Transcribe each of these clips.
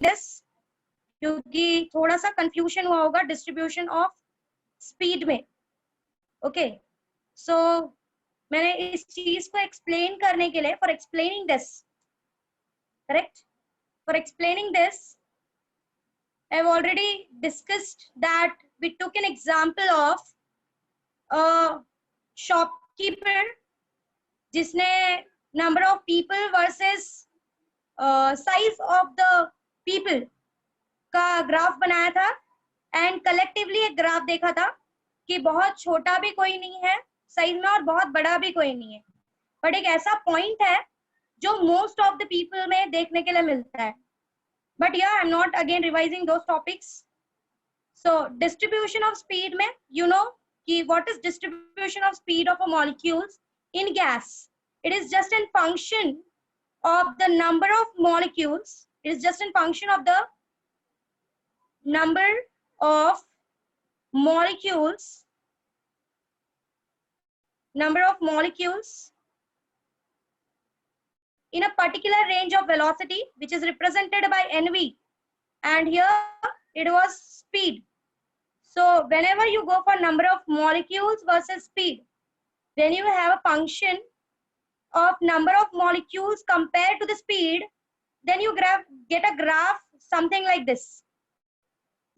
This, क्योंकि थोड़ा सा कंफ्यूजन हुआ होगा डिस्ट्रीब्यूशन ऑफ स्पीड में. ओके, सो मैंने इस चीज को एक्सप्लेन करने के लिए, for explaining this, correct, for explaining this I have already discussed that we took an example of a shopkeeper जिसने number of people versus size of the people का ग्राफ बनाया था, एंड कलेक्टिवली एक graph देखा था कि बहुत छोटा भी कोई नहीं है साइज में और बहुत बड़ा भी कोई नहीं है, बट एक ऐसा पॉइंट है जो मोस्ट ऑफ द पीपल में देखने के लिए मिलता है. बट या I am not again revising those topics. So distribution of speed में you know कि what is distribution of speed of a molecules in gas? It is just a function of the number of molecules. It is just a function of the number of molecules. Number of molecules in a particular range of velocity, which is represented by nv, and here it was speed. So whenever you go for number of molecules versus speed, then you have a function of number of molecules compared to the speed, then you get a graph something like this.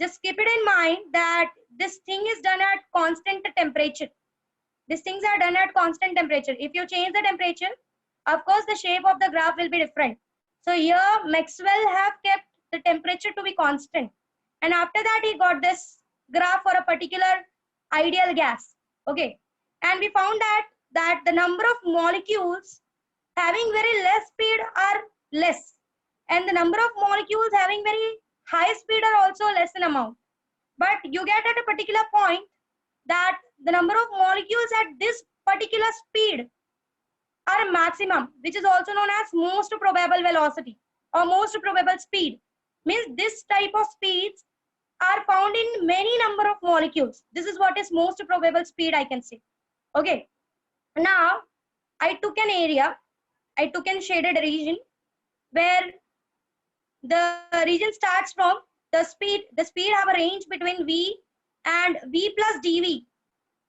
Just keep it in mind that this thing is done at constant temperature. These things are done at constant temperature. If you change the temperature, of course the shape of the graph will be different. So here Maxwell have kept the temperature to be constant, and after that he got this graph for a particular ideal gas. Okay, and we found that the number of molecules having very less speed are less, and the number of molecules having very high speed are also less in amount. But you get at a particular point that the number of molecules at this particular speed are maximum, which is also known as most probable velocity or most probable speed. Means this type of speeds are found in many number of molecules. This is what is most probable speed, I can say. Okay, now I took an area, I took a shaded region where the region starts from the speed have a range between v and v plus dv,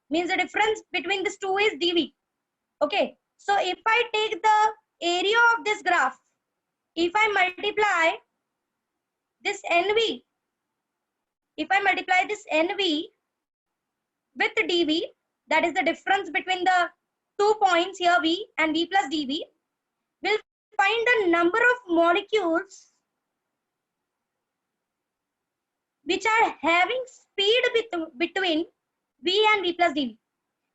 means the difference between these two is dv. Okay, so if I take the area of this graph, if I multiply this nv, if I multiply this nv with dv, that is the difference between the 2 points here, v and v plus dv, we'll find the number of molecules which are having speed between v and v plus dv.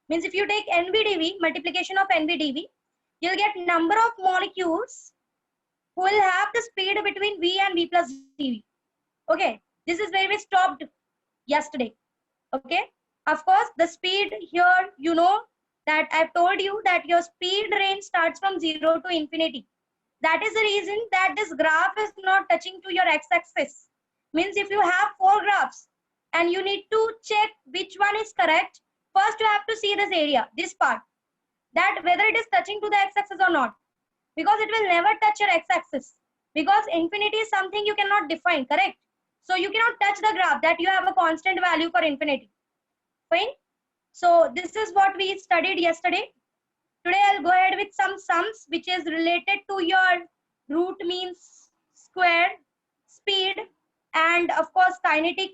Means if you take nv dv, multiplication of nv dv, you'll get number of molecules who will have the speed between v and v plus dv. Okay, this is where we stopped yesterday. Okay, of course the speed here, you know that I've told you that your speed range starts from 0 to infinity. That is the reason that this graph is not touching to your x-axis. Means if you have 4 graphs and you need to check which one is correct, first you have to see this area, this part, that whether it is touching to the x-axis or not, because it will never touch your x-axis, because infinity is something you cannot define, correct? So you cannot touch the graph that you have a constant value for infinity. Fine. So this is what we studied yesterday. Today I'll go ahead with some sums which is related to your root means square, speed, and of course kinetic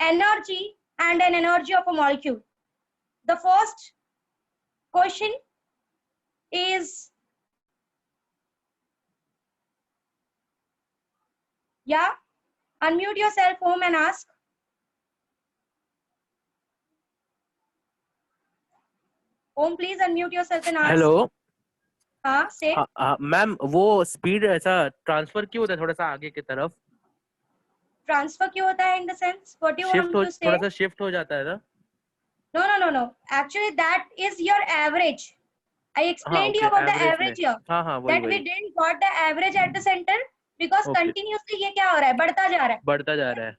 energy and an energy of a molecule. The first question is, yeah, unmute yourself home and ask. Home, please unmute yourself and ask. Hello. हाँ, say. Ma'am वो speed ऐसा transfer क्यों होता है थोड़ा सा आगे की तरफ? ट्रांसफर क्यों होता है in the sense? What you want to say? थोड़ा सा शिफ्ट हो जाता है ना? No. Actually, that is your average. I explained you about the average here. That we didn't got the average at the center because continuously ये क्या हो रहा है? बढ़ता जा रहा है.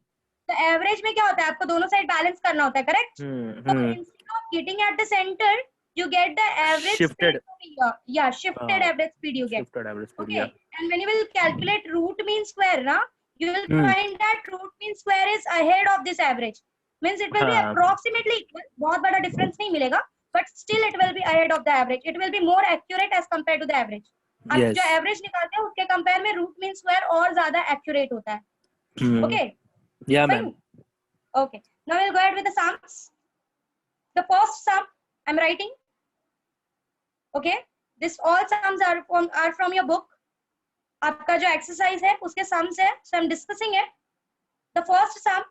तो एवरेज में क्या होता है? आपको दोनों साइड बैलेंस करना होता है, करेक्ट? तो instead of getting at the centre, you get the average shifted speed over here. Yeah, shifted average speed you get. Shifted average speed, okay. Yeah. And when you will calculate root mean square, na, you will find that root mean square is ahead of this average. Means it will be approximately equal. बहुत बड़ा difference नहीं मिलेगा, but still it will be ahead of the average. It will be more accurate as compared to the average. आप जो average निकालते हैं उसके compare में root mean square और ज़्यादा accurate होता है. Okay. Yeah, ma'am. Okay. Now we'll go ahead with the sums. The first sum I'm writing. Okay. This all sums are from your book. आपका जो exercise है उसके sums है. So I'm discussing it. The first sum,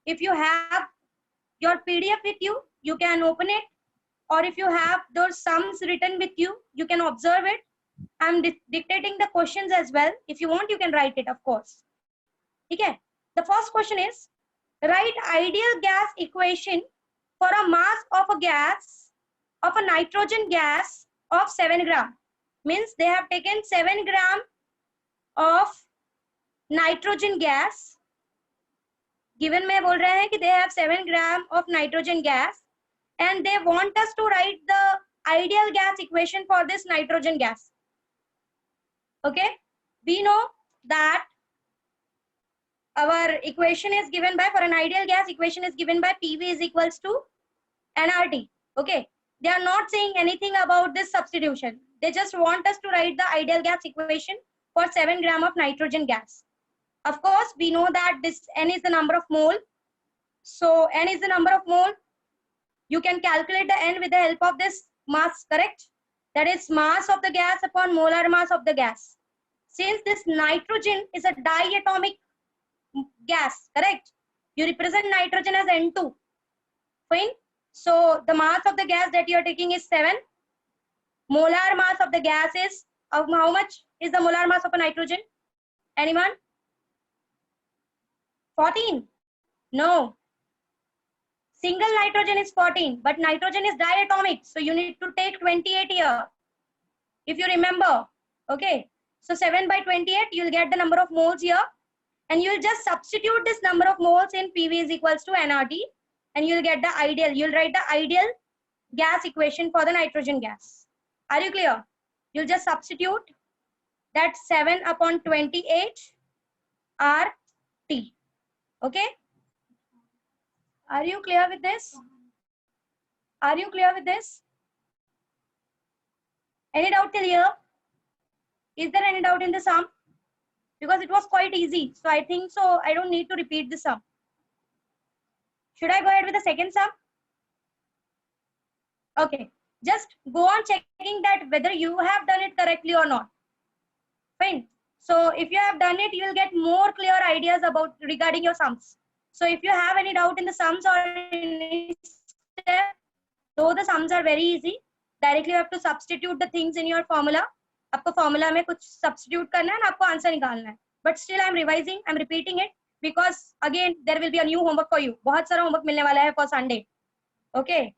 if you have your PDF with you, you can open it. Or if you have those sums written with you, you can observe it. I'm dictating the questions as well. If you want, you can write it, of course. Okay. The first question is, write ideal gas equation for a mass of a gas, of a nitrogen gas of 7 gram. Means they have taken 7 gram of nitrogen gas. Given में बोल रहे हैं कि they have 7 gram of nitrogen gas and they want us to write the ideal gas equation for this nitrogen gas. Okay, we know that our equation is given by, for an ideal gas equation is given by PV is equals to nRT. Okay, they are not saying anything about this substitution. They just want us to write the ideal gas equation for 7 gram of nitrogen gas. Of course, we know that this N is the number of mole. So N is the number of mole. You can calculate the N with the help of this mass, correct? That is mass of the gas upon molar mass of the gas. Since this nitrogen is a diatomic gas, correct? You represent nitrogen as N2. Fine. So the mass of the gas that you are taking is 7. Molar mass of the gas is, how much is the molar mass of a nitrogen? Anyone? 14. No. Single nitrogen is 14, but nitrogen is diatomic. So you need to take 28 here. If you remember. Okay. So 7 by 28, you'll get the number of moles here. And you'll just substitute this number of moles in PV is equals to nRT. And you'll get the ideal. You'll write the ideal gas equation for the nitrogen gas. Are you clear? You'll just substitute that 7 upon 28 RT. Okay. Are you clear with this? Are you clear with this? Any doubt till here? Is there any doubt in the sum? Because it was quite easy. So I think so. I don't need to repeat the sum. Should I go ahead with the second sum? Okay. Just go on checking that whether you have done it correctly or not. Fine. So if you have done it, you will get more clear ideas about regarding your sums. So if you have any doubt in the sums or any step, though the sums are very easy, directly you have to substitute the things in your formula. आपको formula में कुछ substitute करना है ना आपको answer निकालना है. But still I'm revising, I'm repeating it because again there will be a new homework for you. बहुत सारा homework मिलने वाला है for Sunday. Okay.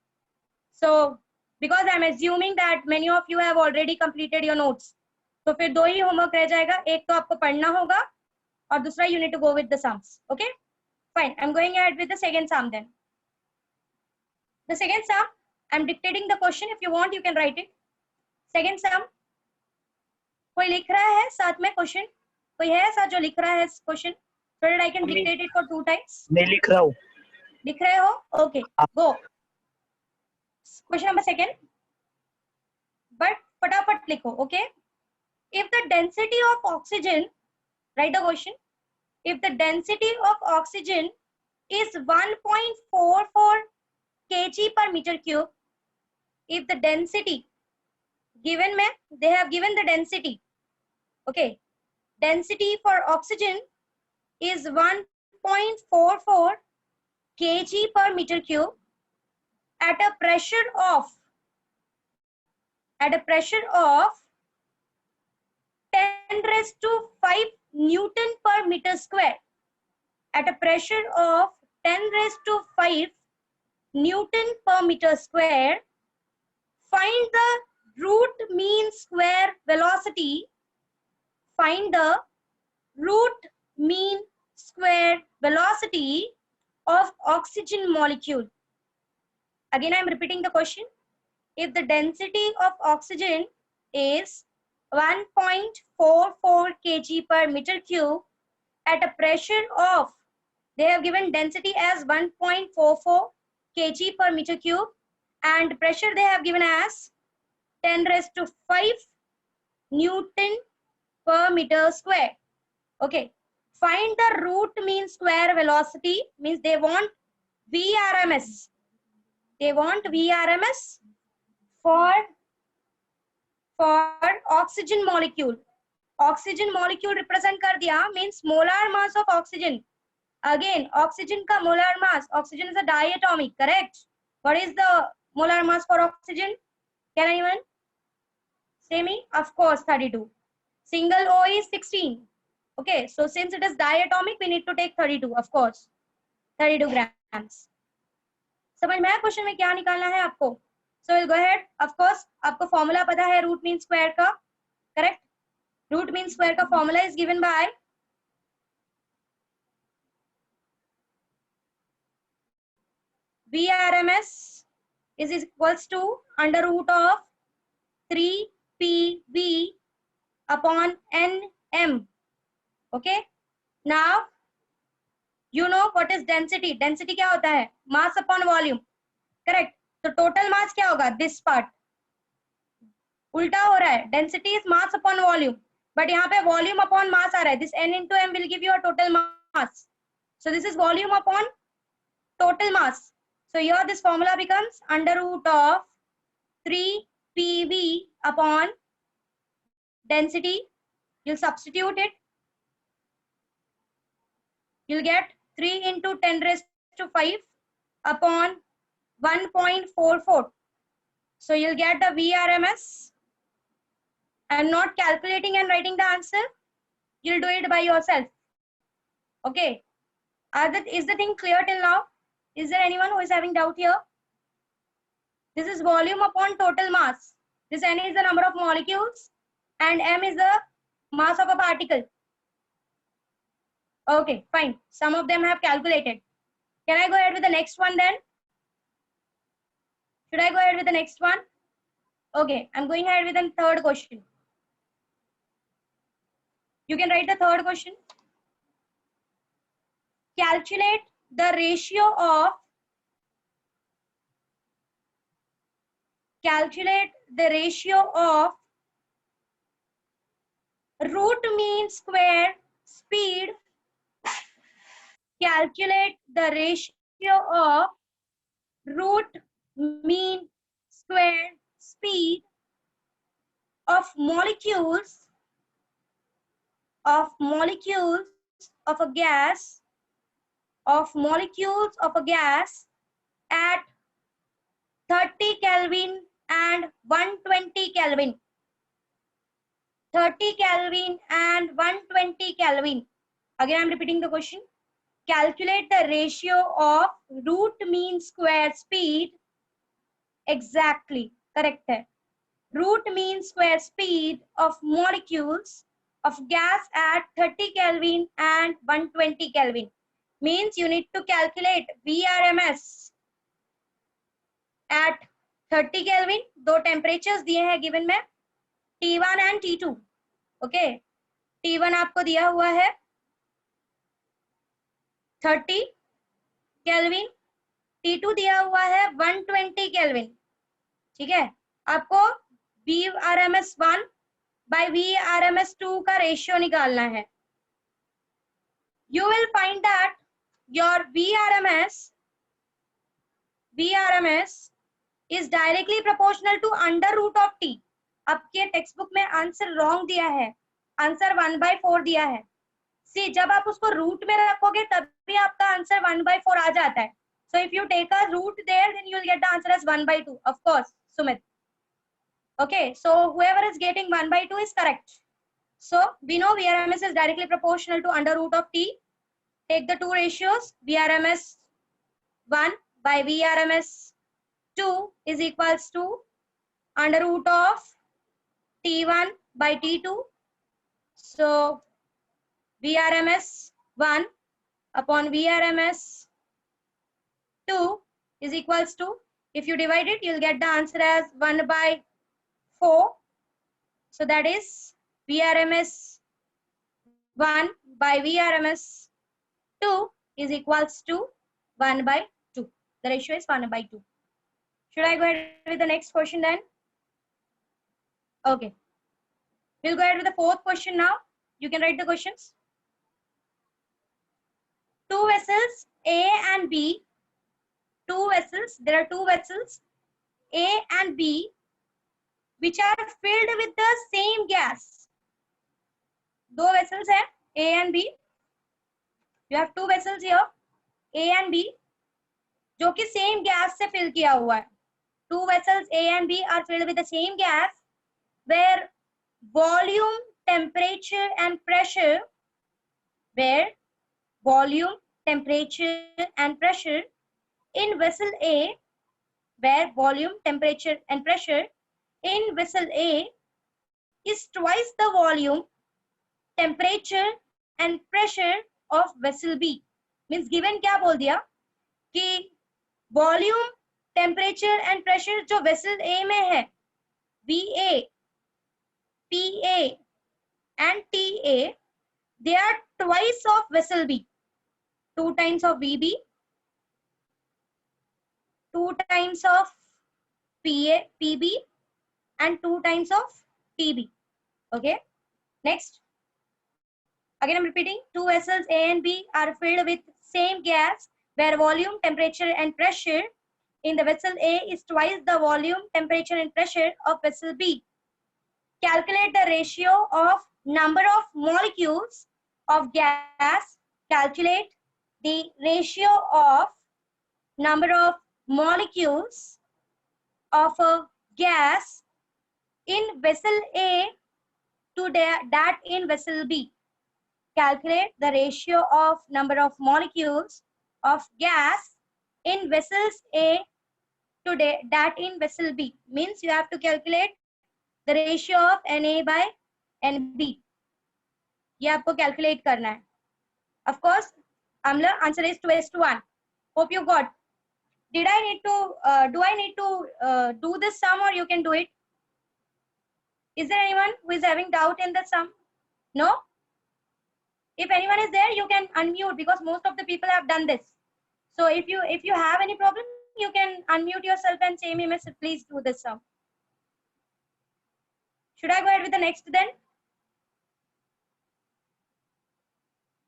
So because I'm assuming that many of you have already completed your notes. तो फिर दो ही homework रह जाएगा. एक तो आपको पढ़ना होगा और दूसरा you need to go with the sums. Okay. Fine. I'm going ahead with the second sum then. The second sum, I'm dictating the question. If you want, you can write it. Second sum. कोई लिख रहा है साथ में question? कोई है साथ जो लिख रहा है question? So that I can dictate it for 2 times. मैं लिख रहा हूँ. लिख रहे हो? Okay. Go. Question number 2. But फटाफट लिखो. Okay. If the density of oxygen, write the question. If the density of oxygen is 1.44 kg per meter cube, if the density given, they have given the density. Okay, density for oxygen is 1.44 kg per meter cube at a pressure of 10 raised to 5 Newton per meter square. At a pressure of 10 raised to 5 Newton per meter square, find the root mean square velocity. Find the root mean square velocity of oxygen molecule. Again, I am repeating the question. If the density of oxygen is 1.44 kg per meter cube at a pressure of, they have given density as 1.44 kg per meter cube and pressure they have given as 10 raised to 5 Newton per meter square. Okay, find the root mean square velocity, means they want VRMS. They want VRMS for oxygen molecule. Oxygen molecule represent कर दिया, means molar mass of oxygen. Again, oxygen का molar mass, oxygen is a diatomic, correct? What is the molar mass for oxygen? Can anyone say me? Of course, 32. Single O is 16. Okay, so since it is diatomic, we need to take 32, of course. 32 grams. समझ में आया question में क्या निकालना है आपको? So we'll go ahead. Of course, आपको formula पता है root mean square का, correct? Root mean square का formula is given by VRMS is equals to under root of 3 PV upon NM. Okay. Now you know what is density. Density क्या होता है? Mass upon volume. Correct. तो total mass क्या होगा? This part. उल्टा हो रहा है. Density is mass upon volume. But यहाँ पे volume upon mass आ रहा है. This N into M will give you a total mass. So this is volume upon total mass. So here this formula becomes under root of 3 PV upon density. You'll substitute it. You'll get 3 into 10 raised to 5 upon 1.44. So you'll get the VRMS. I'm not calculating and writing the answer. You'll do it by yourself. Okay. Is the thing clear till now? Is there anyone who is having doubt here? This is volume upon total mass. This N is the number of molecules and M is the mass of a particle. Okay, fine. Some of them have calculated. Can I go ahead with the next one then? Should I go ahead with the next one? Okay, I'm going ahead with the third question. You can write the third question. Calculate the ratio of root mean square speed. Calculate the ratio of root mean square speed of molecules of a gas at 30 Kelvin and 120 Kelvin. 30 Kelvin and 120 Kelvin. Again, I'm repeating the question. Calculate the ratio of root mean square speed. Exactly, correct है. Root mean square speed of molecules of gas at 30 Kelvin and 120 Kelvin. Means you need to calculate VRMS at 30 Kelvin. दो temperatures दिए हैं given में, T1 and T2. Okay, T1 आपको दिया हुआ है 30 Kelvin, T2 दिया हुआ है 120 Kelvin. ठीक है, आपको VRMS1 by VRMS2 का रेशियो निकालना है. You will find that your VRMS is directly proportional to under root of T. आपके टेक्स्ट बुक में आंसर रॉन्ग दिया है, आंसर 1/4 दिया है. सी जब आप उसको रूट में रखोगे तभी आपका आंसर 1/4 आ जाता है. So if you take a root there, then you will get the answer as 1/2. Of course, Sumit. Okay, so whoever is getting 1/2 is correct. So we know VRMS is directly proportional to under root of T. Take the two ratios. VRMS 1 by VRMS 2 is equals to under root of T1 by T2. So VRMS 1 upon VRMS 2 is equals to, if you divide it, you'll get the answer as 1/4. So that is VRMS 1 by VRMS 2 is equals to 1 by 2. The ratio is 1 by 2. Should I go ahead with the next question then? Okay. We'll go ahead with the fourth question now. You can write the questions. Two vessels A and B. Two vessels. There are two vessels A and B which are filled with the same gas. दो vessels है A and B. You have two vessels here A and B जो कि same gas से fill किया हुआ है. Two vessels A and B are filled with the same gas where volume, temperature and pressure in vessel A, where volume, temperature and pressure in vessel A is twice the volume, temperature and pressure of vessel B. Means given क्या बोल दिया कि volume, temperature and pressure जो vessel A में है VA, PA and TA, they are twice of vessel B. 2 times of VB, 2 times of PB and 2 times of PB. Okay. Next. Again I'm repeating. Two vessels A and B are filled with same gas where volume, temperature and pressure in the vessel A is twice the volume, temperature and pressure of vessel B. Calculate the ratio of number of molecules of gas. Calculate the ratio of number of molecules of a gas in vessel A to that in vessel B. Calculate the ratio of number of molecules of gas in vessels A to that in vessel B. Means you have to calculate the ratio of Na by Nb. ये आपको calculate करना है. Of course, Amla, answer is 2:1. Hope you got. Do I need to do this sum or you can do it? Is there anyone who is having doubt in the sum? No? If anyone is there, you can unmute because most of the people have done this. So if you have any problem, you can unmute yourself and say, me, miss, please do this sum. Should I go ahead with the next then?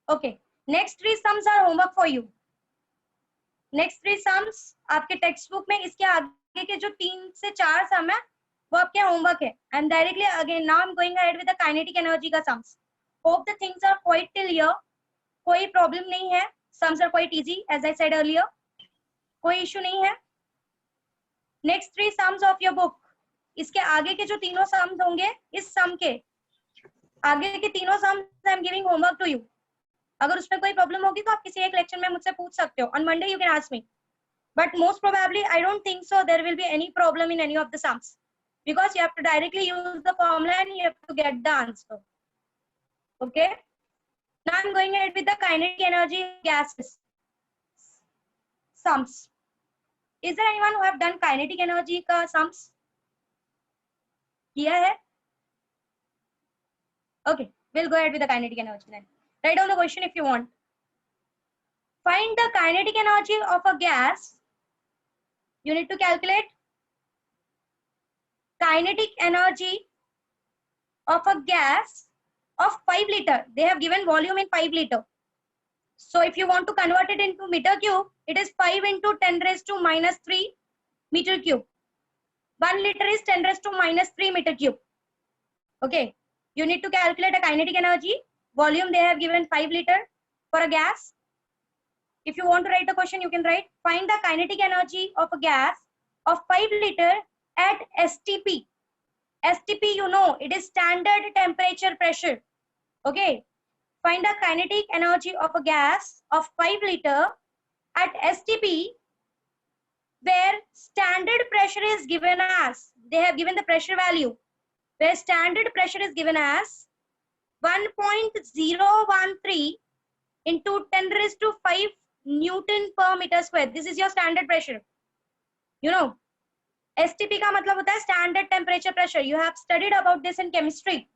Okay. Next 3 sums are homework for you. Next 3 sums आपके text book में इसके आगे के जो 3 से 4 सम है वो आपके होमवर्क है. And directly again now I'm going ahead with the kinetic energy का sums. Hope the things are quite till here. कोई problem नहीं है. Sums are quite easy as I said earlier. कोई issue नहीं है. Next 3 sums of your book. इसके आगे के जो तीनों sums होंगे इस sum के आगे के तीनों sums I am giving homework to you. अगर उसमें कोई प्रॉब्लम होगी तो आप किसी एक लेक्चर में मुझसे पूछ सकते हो. On Monday you can ask me. But most probably I don't think so there will be any problem in any of the sums because you have to directly use the formula and you have to get the answer. Okay. Now I'm going ahead with the kinetic energy gases sums. Is there anyone who have done kinetic energy का sums? किया है? Okay. We'll go ahead with the kinetic energy then. Write down the question if you want. Find the kinetic energy of a gas. You need to calculate kinetic energy of a gas of 5 liter. They have given volume in 5 liter. So if you want to convert it into meter cube, it is 5 into 10 raised to minus 3 meter cube. 1 liter is 10 raised to minus 3 meter cube. Okay. You need to calculate a kinetic energy. Volume they have given 5 liter for a gas. If you want to write the question, you can write. Find the kinetic energy of a gas of 5 liter at STP. STP, you know, it is standard temperature pressure. Okay. Find the kinetic energy of a gas of 5 liter at STP where standard pressure is given as, they have given the pressure value, where standard pressure is given as 1.013 into 10 raised to 5 Newton per meter square. This is your standard pressure. You know, STP का मतलब होता है standard temperature pressure. You have studied about this in chemistry.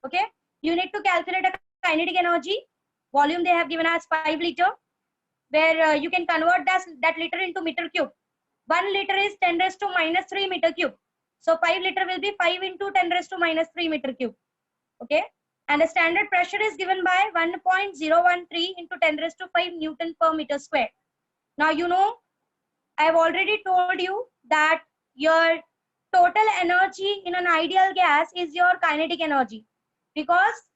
Okay. You need to calculate a kinetic energy. Volume they have given as 5 liter, where you can convert that liter into meter cube. 1 liter is 10 raised to minus 3 meter cube. So 5 liter will be 5 into 10 raised to minus 3 meter cube. Okay. And the standard pressure is given by 1.013 into 10 raised to 5 Newton per meter square. Now, you know, I have already told you that your total energy in an ideal gas is your kinetic energy, because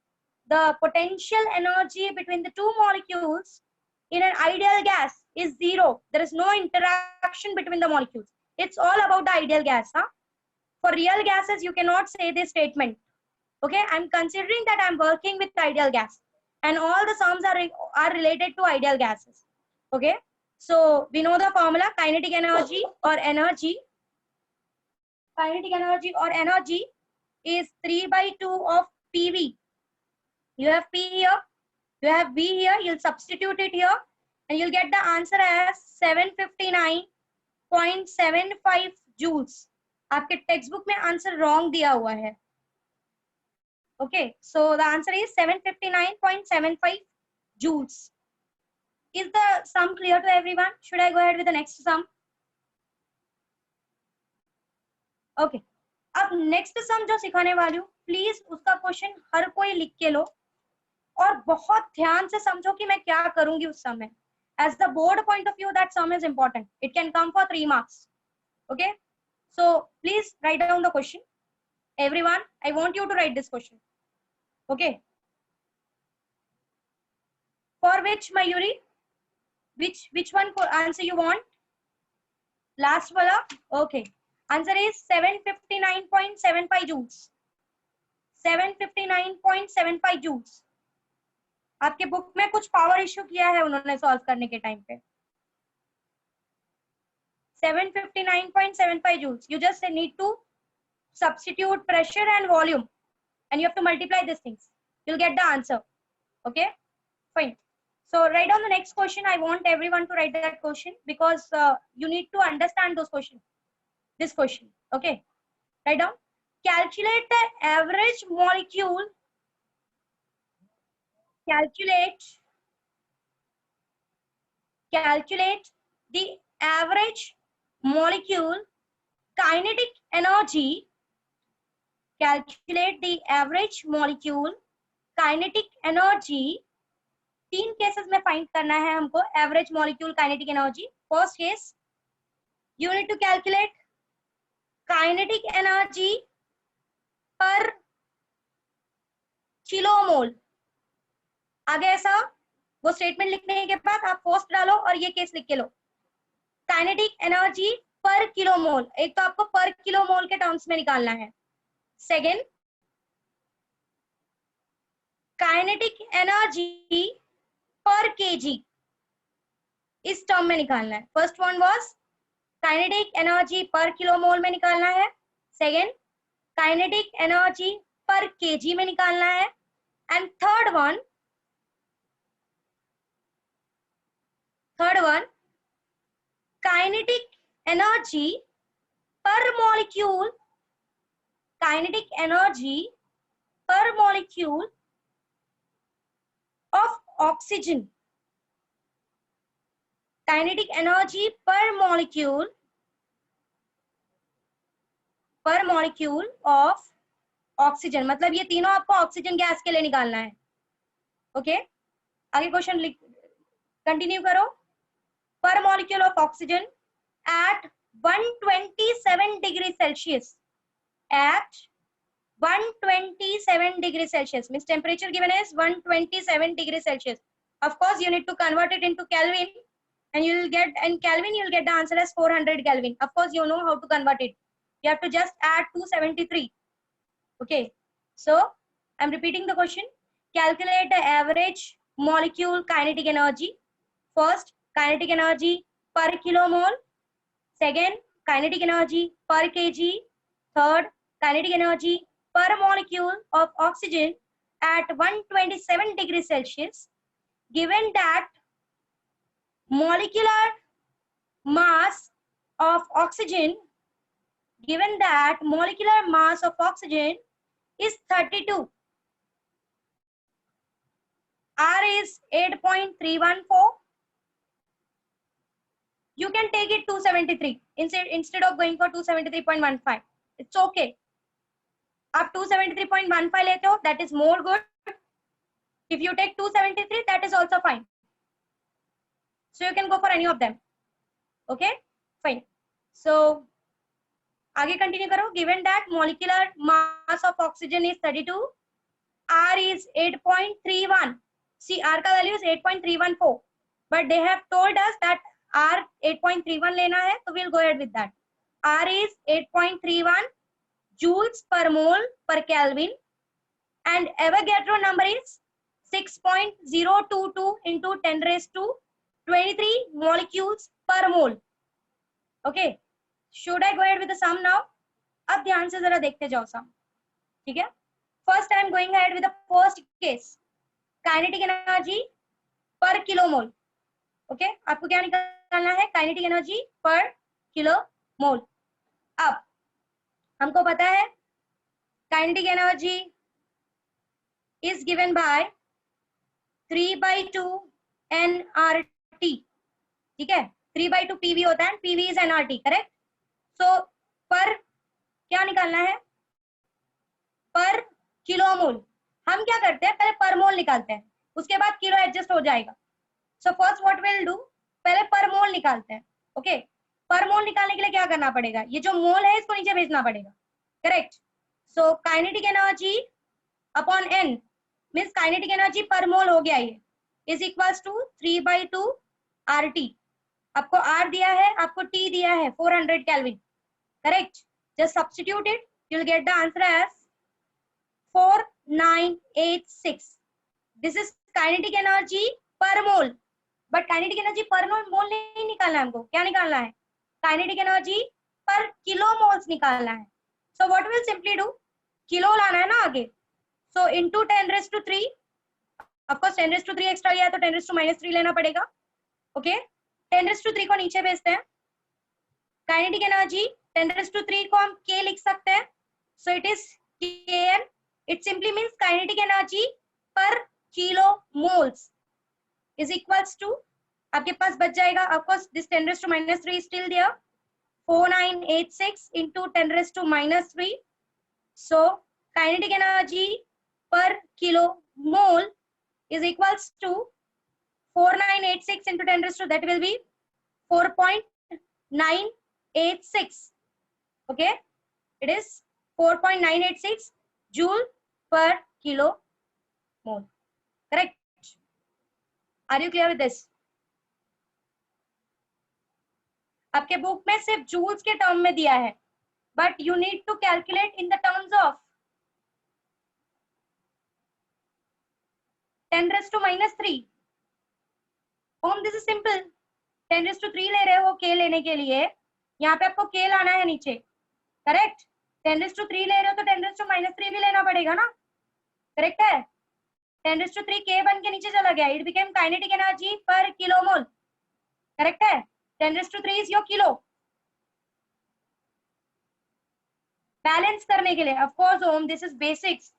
the potential energy between the two molecules in an ideal gas is zero. There is no interaction between the molecules. It's all about the ideal gas. Huh? For real gases, you cannot say this statement. Okay, I'm considering that I'm working with ideal gas, and all the sums are related to ideal gases. Okay, so we know the formula: kinetic energy or energy. Kinetic energy or energy is 3/2 of PV. You have P here, you have V here, you'll substitute it here, and you'll get the answer as 759.75 joules. आपके text में answer wrong दिया हुआ है. Okay, so the answer is 759.75 joules. Is the sum clear to everyone? Should I go ahead with the next sum? Okay. अब next sum जो सिखाने वाली हूँ, please उसका क्वेश्चन हर कोई लिख के लो और बहुत ध्यान से समझो कि मैं क्या करूंगी उस सम में. As the board point of view, that sum is important. It can come for 3 marks. Okay. So please write down the question. Everyone, I want you to write this question. Okay. For which, Mayuri? Which one answer you want? Last wala? Okay. Answer is 759.75 joules. 759.75 joules. आपके book में कुछ power issue किया है उन्होंने solve करने के time पे. 759.75 joules. You just need to substitute pressure and volume, and you have to multiply these things. You'll get the answer. Okay, fine. So write down the next question. I want everyone to write that question because you need to understand those questions. This question. Okay, write down. Calculate the average molecule. Calculate the average molecule kinetic energy. Calculate the average molecule kinetic energy. 3 cases में find करना है हमको average molecule kinetic energy. First case, you need to calculate kinetic energy per kilomole. आगे ऐसा वो statement लिखने के बाद आप फर्स्ट डालो और ये केस लिख के लो. काइनेटिक एनर्जी पर किलोमोल, एक तो आपको पर किलोमोल के टर्म्स में निकालना है. Second, kinetic energy per KG, इस टर्म में निकालना है. First one was kinetic energy per kilomole में निकालना है. Second, kinetic energy per KG में निकालना है. And third one kinetic energy per molecule, kinetic energy per molecule of oxygen. Kinetic energy per molecule of oxygen. मतलब ये तीनों आपको ऑक्सीजन गैस के लिए निकालना है. ओके, आगे क्वेश्चन कंटिन्यू करो. पर molecule of oxygen at 127 degrees Celsius. At 127 degrees Celsius. Means temperature given is 127 degrees Celsius. Of course, you need to convert it into Kelvin, and you will get in Kelvin. You will get the answer as 400 Kelvin. Of course, you know how to convert it. You have to just add 273. Okay. So I'm repeating the question. Calculate the average molecule kinetic energy. First, kinetic energy per kilomole. Second, kinetic energy per kg. Third, kinetic energy per molecule of oxygen at 127 degrees Celsius. Given that molecular mass of oxygen, is 32. R is 8.314. You can take it 273 instead of going for 273.15. It's okay. आप 273.15 लेते हो, that is more good. If you take 273, that is also fine. So you can go for any of them. Okay, fine. So आगे continue करो. Given that molecular mass of oxygen is 32, R is 8.31. See, R का value is 8.314. But they have told us that R 8.31 लेना है, so we'll go ahead with that. R is 8.31 joules per mole per Kelvin, and Avogadro number is 6.022 into 10 raised to 23 molecules per mole. Okay, should I go ahead with the sum now? अब ध्यान से जरा देखते जाओ sum. ठीक है? First I am going ahead with the first case. Kinetic energy per kilomole. Okay, आपको क्या निकालना है? Kinetic energy per kilomole. अब हमको पता है kinetic energy is given by 3/2 nRT. ठीक है, 3/2 PV होता है, PV is nRT, करेक्ट? सो पर क्या निकालना है? पर किलोमोल. हम क्या करते हैं, पहले पर मोल निकालते हैं, उसके बाद किलो एडजस्ट हो जाएगा. So first what will do, पहले पर मोल निकालते हैं. ओके, पर मोल निकालने के लिए क्या करना पड़ेगा? ये जो मोल है इसको नीचे भेजना पड़ेगा, correct? So kinetic energy upon N means kinetic energy per mole हो गया, ये इज इक्वल्स टू 3/2 RT. आपको R दिया है, आपको T दिया है 400 kelvin, correct? Just substitute it, you will get the answer as 4986. This is kinetic energy per mole. But kinetic energy per मोल नहीं निकालना है हमको, क्या निकालना है? Kinetic energy per kilo moles निकालना है. So what will simply do, kilo लाना है ना आगे, सो इनटू 10⁻³ ऑफकोर्स 10⁻³ एक्स्ट्रा लिया है तो 10⁻³ लेना पड़ेगा. ओके, 10⁻³ को नीचे भेजते हैं. काइनेटिक एनर्जी 10⁻³ को हम K लिख सकते हैं, so it is Kn. It simply means kinetic energy per kilo moles is equals to, आपके पास बच जाएगा of course this 10⁻³ is still there, 4986 into 10⁻³ so kinetic energy per kilo mole is equals to 4986 into 10⁻, that will be 4.986. okay, it is 4.986 joule per kilo mole, correct? Are you clear with this? आपके book में सिर्फ joules के term में दिया है, but you need to calculate in the terms of 10⁻³ ohm. This is simple, 10⁻³ ले रहे हो K लेने के लिए, यहाँ पे आपको K लाना है नीचे, करेक्ट? 10⁻³ ले रहे हो तो 10⁻³ भी लेना पड़ेगा ना, करेक्ट है? 10⁻³ K बन के नीचे चला गया, it became kinetic energy per kilomole, correct है? 10⁻³ is your kilo. बैलेंस करने के लिए of course ohm, this is basics.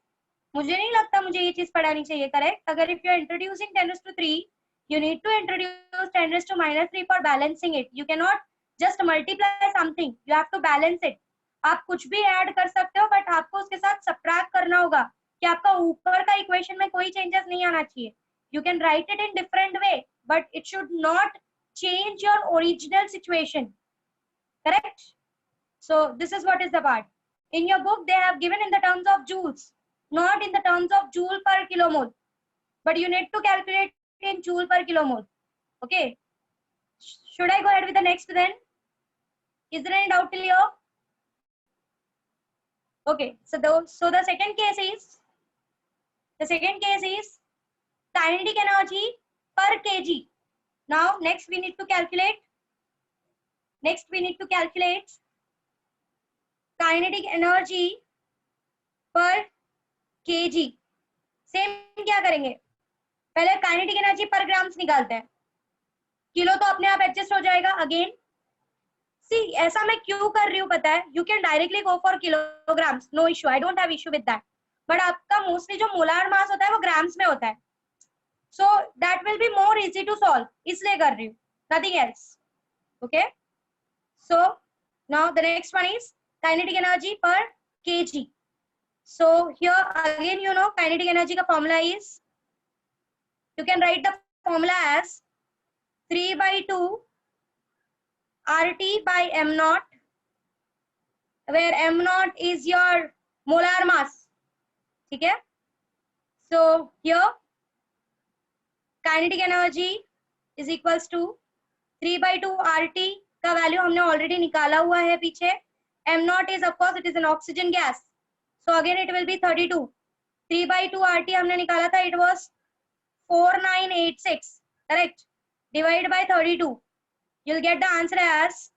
मुझे नहीं लगता मुझे ये चीज पढ़ानी चाहिए, करेक्ट? अगर if you are introducing 10⁻³ you need to introduce 10⁻³ for balancing it. You cannot just multiply something, you have to balance it. आप कुछ भी ऐड कर सकते हो, बट आपको उसके साथ सब्ट्रैक्ट करना होगा कि आपका ऊपर का इक्वेशन में कोई चेंजेस नहीं आना चाहिए. You can write it in different way, but it should not change your original situation, correct? So this is what is the part. In your book they have given in the terms of joules, not in the terms of joule per kilomole, but you need to calculate in joule per kilomole. okay, should I go ahead with the next then? Is there any doubt till here? okay, so the second case is kinetic energy per kg. Now next we need to calculate kinetic energy per kg. Same क्या करेंगे, पहले kinetic energy पर grams निकालते हैं, kilo तो अपने आप adjust हो जाएगा. अगेन सी, ऐसा मैं क्यों कर रही हूँ पता है? You can directly go for kilograms, no issue, I don't have issue with that, but आपका मोस्टली जो मोलार मास होता है वो ग्राम्स में होता है. so that will be more easy to solve, इसलिए कर रही हूँ, nothing else. Okay, so now the next one is kinetic energy per kg. So here again, you know, kinetic energy का formula is, you can write the formula as 3/2 RT by m naught, where m naught is your molar mass. ठीक है, so here kinetic energy is equals to 3/2 RT का value हमने already निकाला हुआ है पीछे. m naught is of course it is an oxygen gas, so again it will be 32. 3/2 RT हमने निकाला था, it was 4986, correct? Divide by 32, you'll get the answer as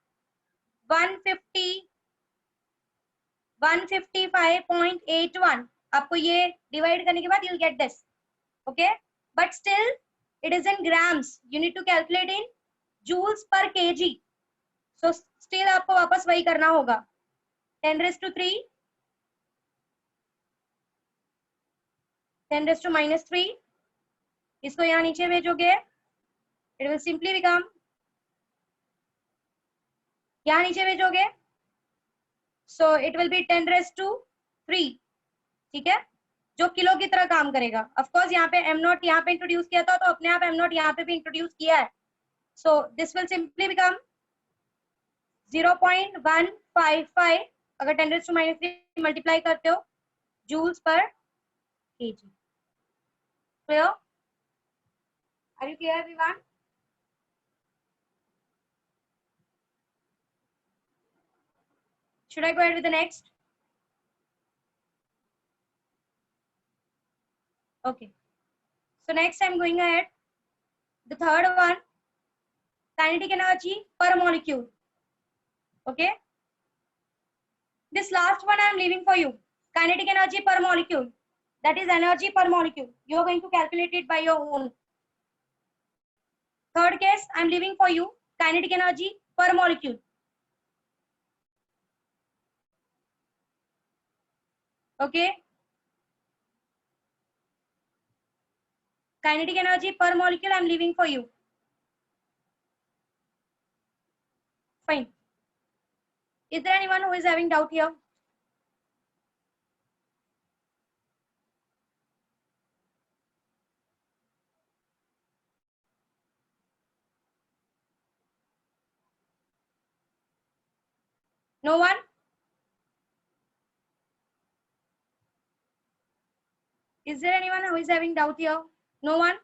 155.81. आपको ये डिवाइड करने के बाद you'll get this, okay? But still it is in grams, you need to calculate in joules per kg, so still आपको वापस वही करना होगा. 10⁻³ 10⁻³ इसको यहाँ नीचे भेजोगे, it will simply become, यहाँ नीचे भेजोगे, so it will be 10⁻³ ठीक है, जो किलो की तरह काम करेगा. ऑफ कोर्स यहाँ पे m नॉट यहाँ पे इंट्रोड्यूस किया था, तो अपने आप m नॉट यहाँ पे भी इंट्रोड्यूस किया है, so this will simply become 0.155 अगर 10⁻³ मल्टीप्लाई करते हो joules per KG. Clear? Are you clear everyone? Should I go ahead with the next? Okay. So next I'm going ahead. The third one, kinetic energy per molecule. Okay. This last one I'm leaving for you. Kinetic energy per molecule. That is energy per molecule. You are going to calculate it by your own. Third case I'm leaving for you. Kinetic energy per molecule. Okay. Kinetic energy per molecule I'm leaving for you. Fine. Is there anyone who is having doubt here? No one? Is there anyone who is having doubt here? No one?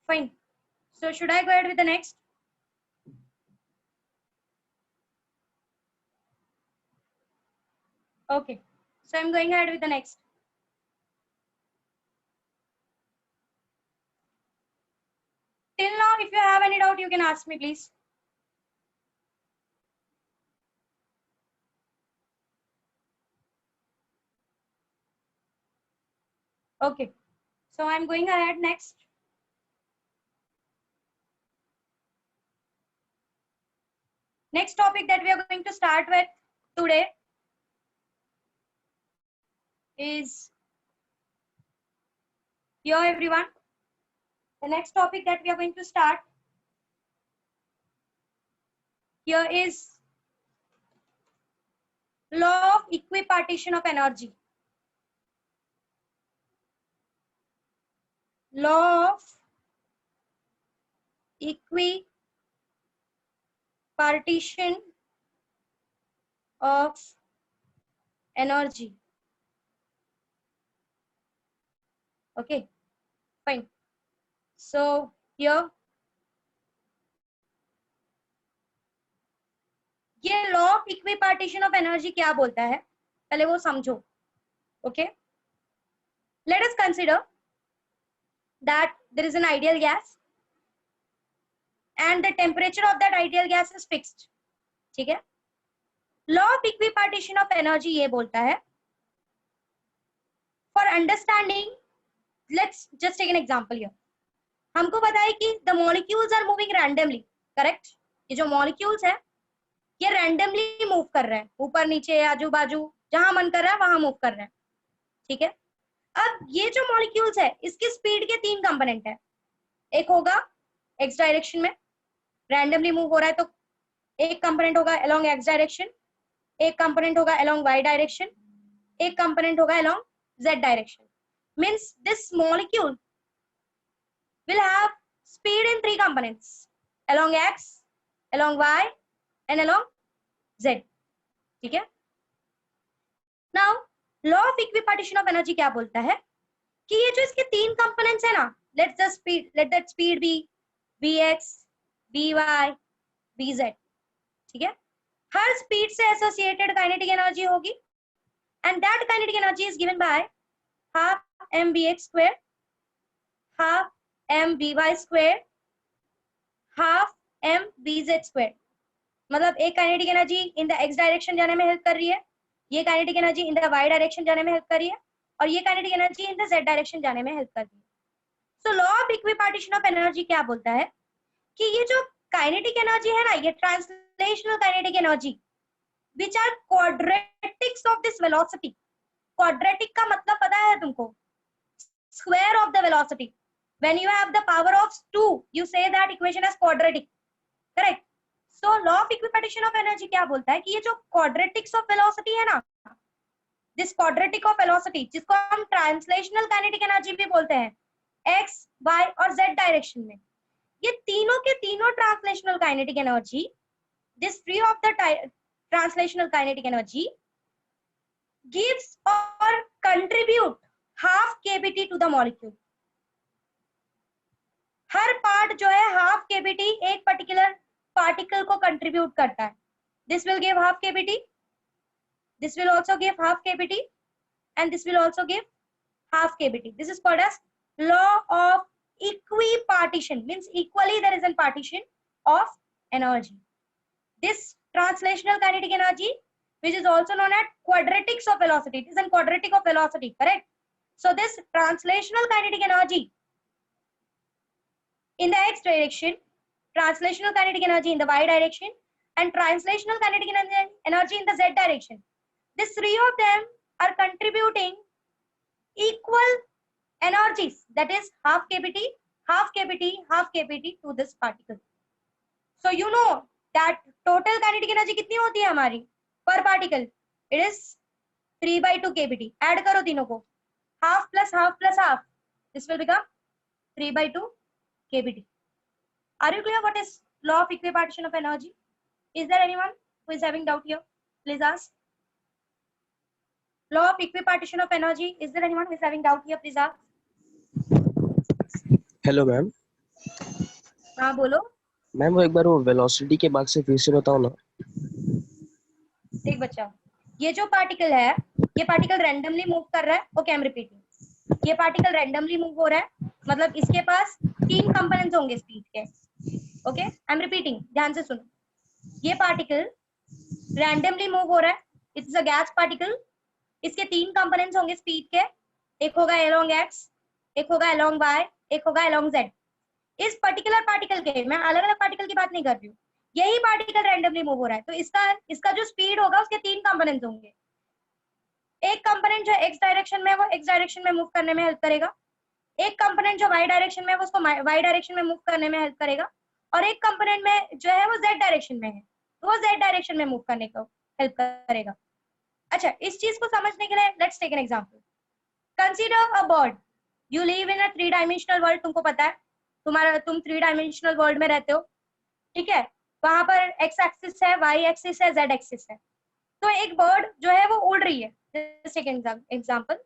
Fine. So should I go ahead with the next? Okay. So I'm going ahead with the next. Till now, if you have any doubt, you can ask me, please. Okay. So I'm going ahead next. Next topic that we are going to start with today is here, everyone. The next topic that we are going to start here is law of equipartition of energy. Law of equipartition of energy. Okay, fine. So here ये law of equipartition of energy क्या बोलता है, पहले वो समझो. Okay, let us consider that there is an ideal gas and the temperature of that ideal gas is fixed. ठीक है, law of equipartition of energy ये बोलता है, for understanding let's just take an example here. हमको पता है कि the molecules are moving randomly, correct? ये जो मॉलिक्यूल्स है ये रैंडमली मूव कर रहे हैं, ऊपर नीचे आजू बाजू जहां मन कर रहा है वहां मूव कर रहे हैं. ठीक है, अब ये जो मॉलिक्यूल्स है इसकी स्पीड के 3 कंपोनेंट है, एक होगा एक्स डायरेक्शन में, रैंडमली मूव हो रहा है तो एक कंपोनेंट होगा अलोंग एक्स डायरेक्शन, एक कंपोनेंट होगा अलोंग वाई डायरेक्शन, एक कंपोनेंट होगा along Z direction. Means this molecule will have speed in 3 components, along x, along y and along z. ठीक है. Now law of equipartition of energy क्या बोलता है कि ये जो इसके 3 components है ना, let that speed be vx, vy, vz. ठीक है. हर स्पीड से एसोसिएटेड काइनेटिक एनर्जी होगी and that kinetic energy is given by half mvx square, half mvy square, half mvz square. मतलब एक kinetic energy in the X direction जाने में help कर रही है, ये kinetic energy in the Y direction जाने में हेल्प कर रही है, और ये kinetic energy in the Z direction जाने में हेल्प कर रही है. So law of equipartition of energy क्या बोलता है कि ये जो काइनेटिक एनर्जी है ना, ये translational kinetic energy which are quadratics of this velocity. Quadratic का मतलब पता है तुमको, square of the velocity. When you have the power of 2, you say that equation as quadratic, correct? So law of equipartition of energy क्या बोलता है कि ये जो quadratics of velocity है ना, this quadratic of velocity जिसको हम translational kinetic energy भी बोलते हैं, x, y और z direction में, ये तीनों के तीनों translational kinetic energy, this three of the translational kinetic energy gives or contribute half kbt to the molecule. हर पार्ट जो है हाफ केबीटी एक पर्टिकुलर पार्टिकल को कंट्रीब्यूट करता है. This will give half KBT, this will also give half KBT and this will also give half KBT. This is called as law of equipartition, means equally there is an partition of energy. This translational kinetic energy which is also known as quadratics of velocity, it is a quadratic of velocity, correct? So this translational kinetic energy in the x direction, translational kinetic energy in the y direction, and translational kinetic energy in the z direction. These three of them are contributing equal energies, that is half kbt, half kbt, half kbt to this particle. So you know that total kinetic energy कितनी होती है हमारी per particle? It is 3/2 kbt. Add करो तीनों को, half plus half plus half. This will become 3/2 kbt. Are you clear what is law of equipartition of energy? Is there anyone who is having doubt here? Please ask. Law of equipartition of energy. Is there anyone who is having doubt here? Please ask. Hello ma'am. हाँ बोलो. Ma'am वो एक बार वो velocity के बात से फिर से बताओ ना. देख बच्चा, ये जो पार्टिकल है, ये पार्टिकल रैंडमली मूव कर रहा है. Okay, I am repeating. ये पार्टिकल रैंडमली मूव हो रहा है, मतलब इसके पास 3 कंपोनेंट्स होंगे स्पीड के. ओके, आई एम रिपीटिंग, ध्यान से सुनो. ये पार्टिकल रैंडमली मूव हो रहा है, इट्स अ गैस पार्टिकल. इसके 3 कंपोनेंट्स होंगे स्पीड के, एक होगा अलोंग एक्स, एक होगा अलोंग वाई, एक होगा अलोंग जेड. इस पर्टिकुलर पार्टिकल के, मैं अलग अलग पार्टिकल की बात नहीं कर रही हूँ, यही पार्टिकल रैंडमली मूव हो रहा है, तो इसका जो स्पीड होगा उसके 3 कंपोनेंट्स होंगे. एक कंपोनेंट जो एक्स डायरेक्शन में है वो एक्स डायरेक्शन में मूव करने में हेल्प करेगा, एक कंपोनेंट जो वाई डायरेक्शन में है वो उसको वाई डायरेक्शन में मूव करने में हेल्प करेगा, और एक कंपोनेंट में जो है वो जेड डायरेक्शन में है तो वो जेड डायरेक्शन में मूव करने को हेल्प करेगा. अच्छा, इस चीज को समझने के लिए let's take an example. Consider a bird. You live in a 3 dimensional world. तुमको पता है तुम 3 डायमेंशनल वर्ल्ड में रहते हो, ठीक है? वहां पर एक्स एक्सिस है, वाई एक्सिस है, जेड एक्सिस है. तो एक बर्ड जो है वो उड़ रही है. जस्ट एक एग्जांपल,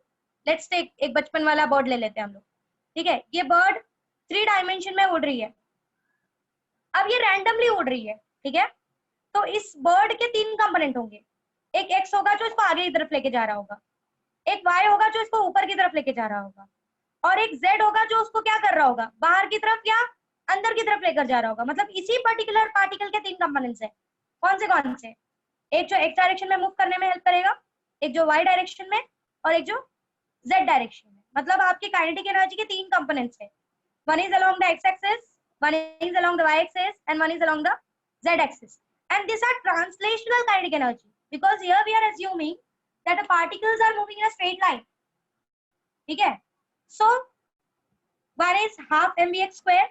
लेट्स टेक एक बचपन वाला बर्ड ले लेते हैं हम लोग, ठीक है? ये बर्ड 3 डायमेंशन में उड़ रही है. अब ये रैंडमली उड़ रही है, ठीक है? तो इस बर्ड के 3 कंपोनेंट होंगे. एक एक्स होगा जो इसको आगे की तरफ लेके जा रहा होगा, एक वाई होगा जो इसको ऊपर की तरफ लेके जा रहा होगा, और एक जेड होगा जो उसको क्या कर रहा होगा, बाहर की तरफ या अंदर की तरफ लेकर जा रहा होगा. मतलब इसी पर्टिकुलर पार्टिकल के 3 कंपोनेंट्स है. कौन से? एक जो एक्स डायरेक्शन में मूव करने में हेल्प करेगा, एक जो वाई डायरेक्शन में, और एक जो जेड डायरेक्शन में. मतलब आपके काइनेटिक एनर्जी के 3 कंपोनेंट्स है. One is along the X axis, one is along the Y axis, and one is along the Z axis. And this are translational kinetic energy because here we are assuming that the particles are moving in a straight line. ठीक है. So one is half mvx square,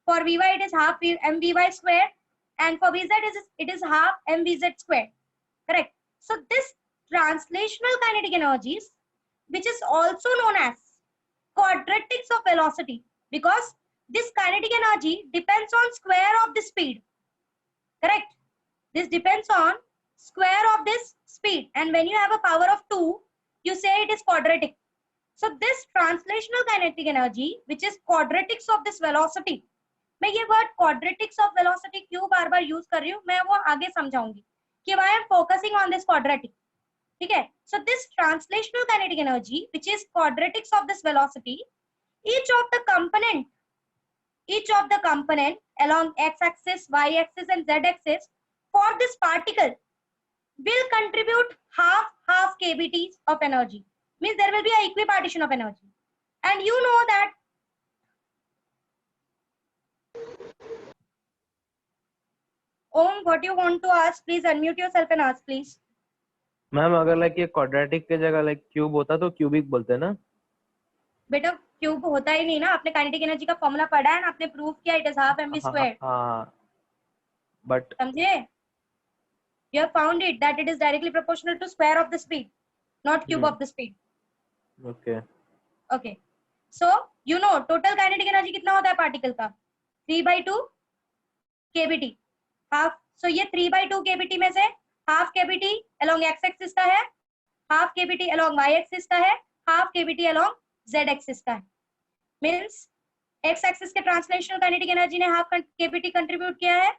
for vy it is half mvy square, and for vz it is half mvz square. Correct. So this translational kinetic energies, which is also known as quadratics of velocity, because this kinetic energy depends on square of the speed. Correct. This depends on square of this speed, and when you have a power of 2, you say it is quadratic. So this translational kinetic energy, which is quadratics of this velocity, मैं ये word quadratics of velocity क्यों बार बार use कर रही हूँ, मैं वो आगे समझाऊंगी कि why I am focusing on this quadratic. ठीक है. So this translational kinetic energy, which is quadratics of this velocity, each of the component along x-axis, y-axis, and z-axis for this particle will contribute half kBT of energy. Means there will be an equipartition of energy, and you know that Om, what you want to ask, please unmute yourself and ask, please. Ma'am अगर like ये quadratic के जगह like cube होता तो cubic बोलते हैं ना. बेटा क्यूब होता ही नहीं ना, आपने काइनेटिक एनर्जी का फॉर्मूला पढ़ा है ना, आपने प्रूव किया it is half mv square. हाँ बट समझे? You have found it that it is directly proportional to square of the speed, not cube of the speed. Okay. Okay. So you know total kinetic energy कितना होता है particle का? 3/2 kBT. Half. So ये 3/2 kBT में से half kBT along x axis का है, half kBT along y axis का है, half kBT along z axis का है. Means x axis के ट्रांसलेशनल काइनेटिक एनर्जी ने हाफ kBT कंट्रीब्यूट किया है,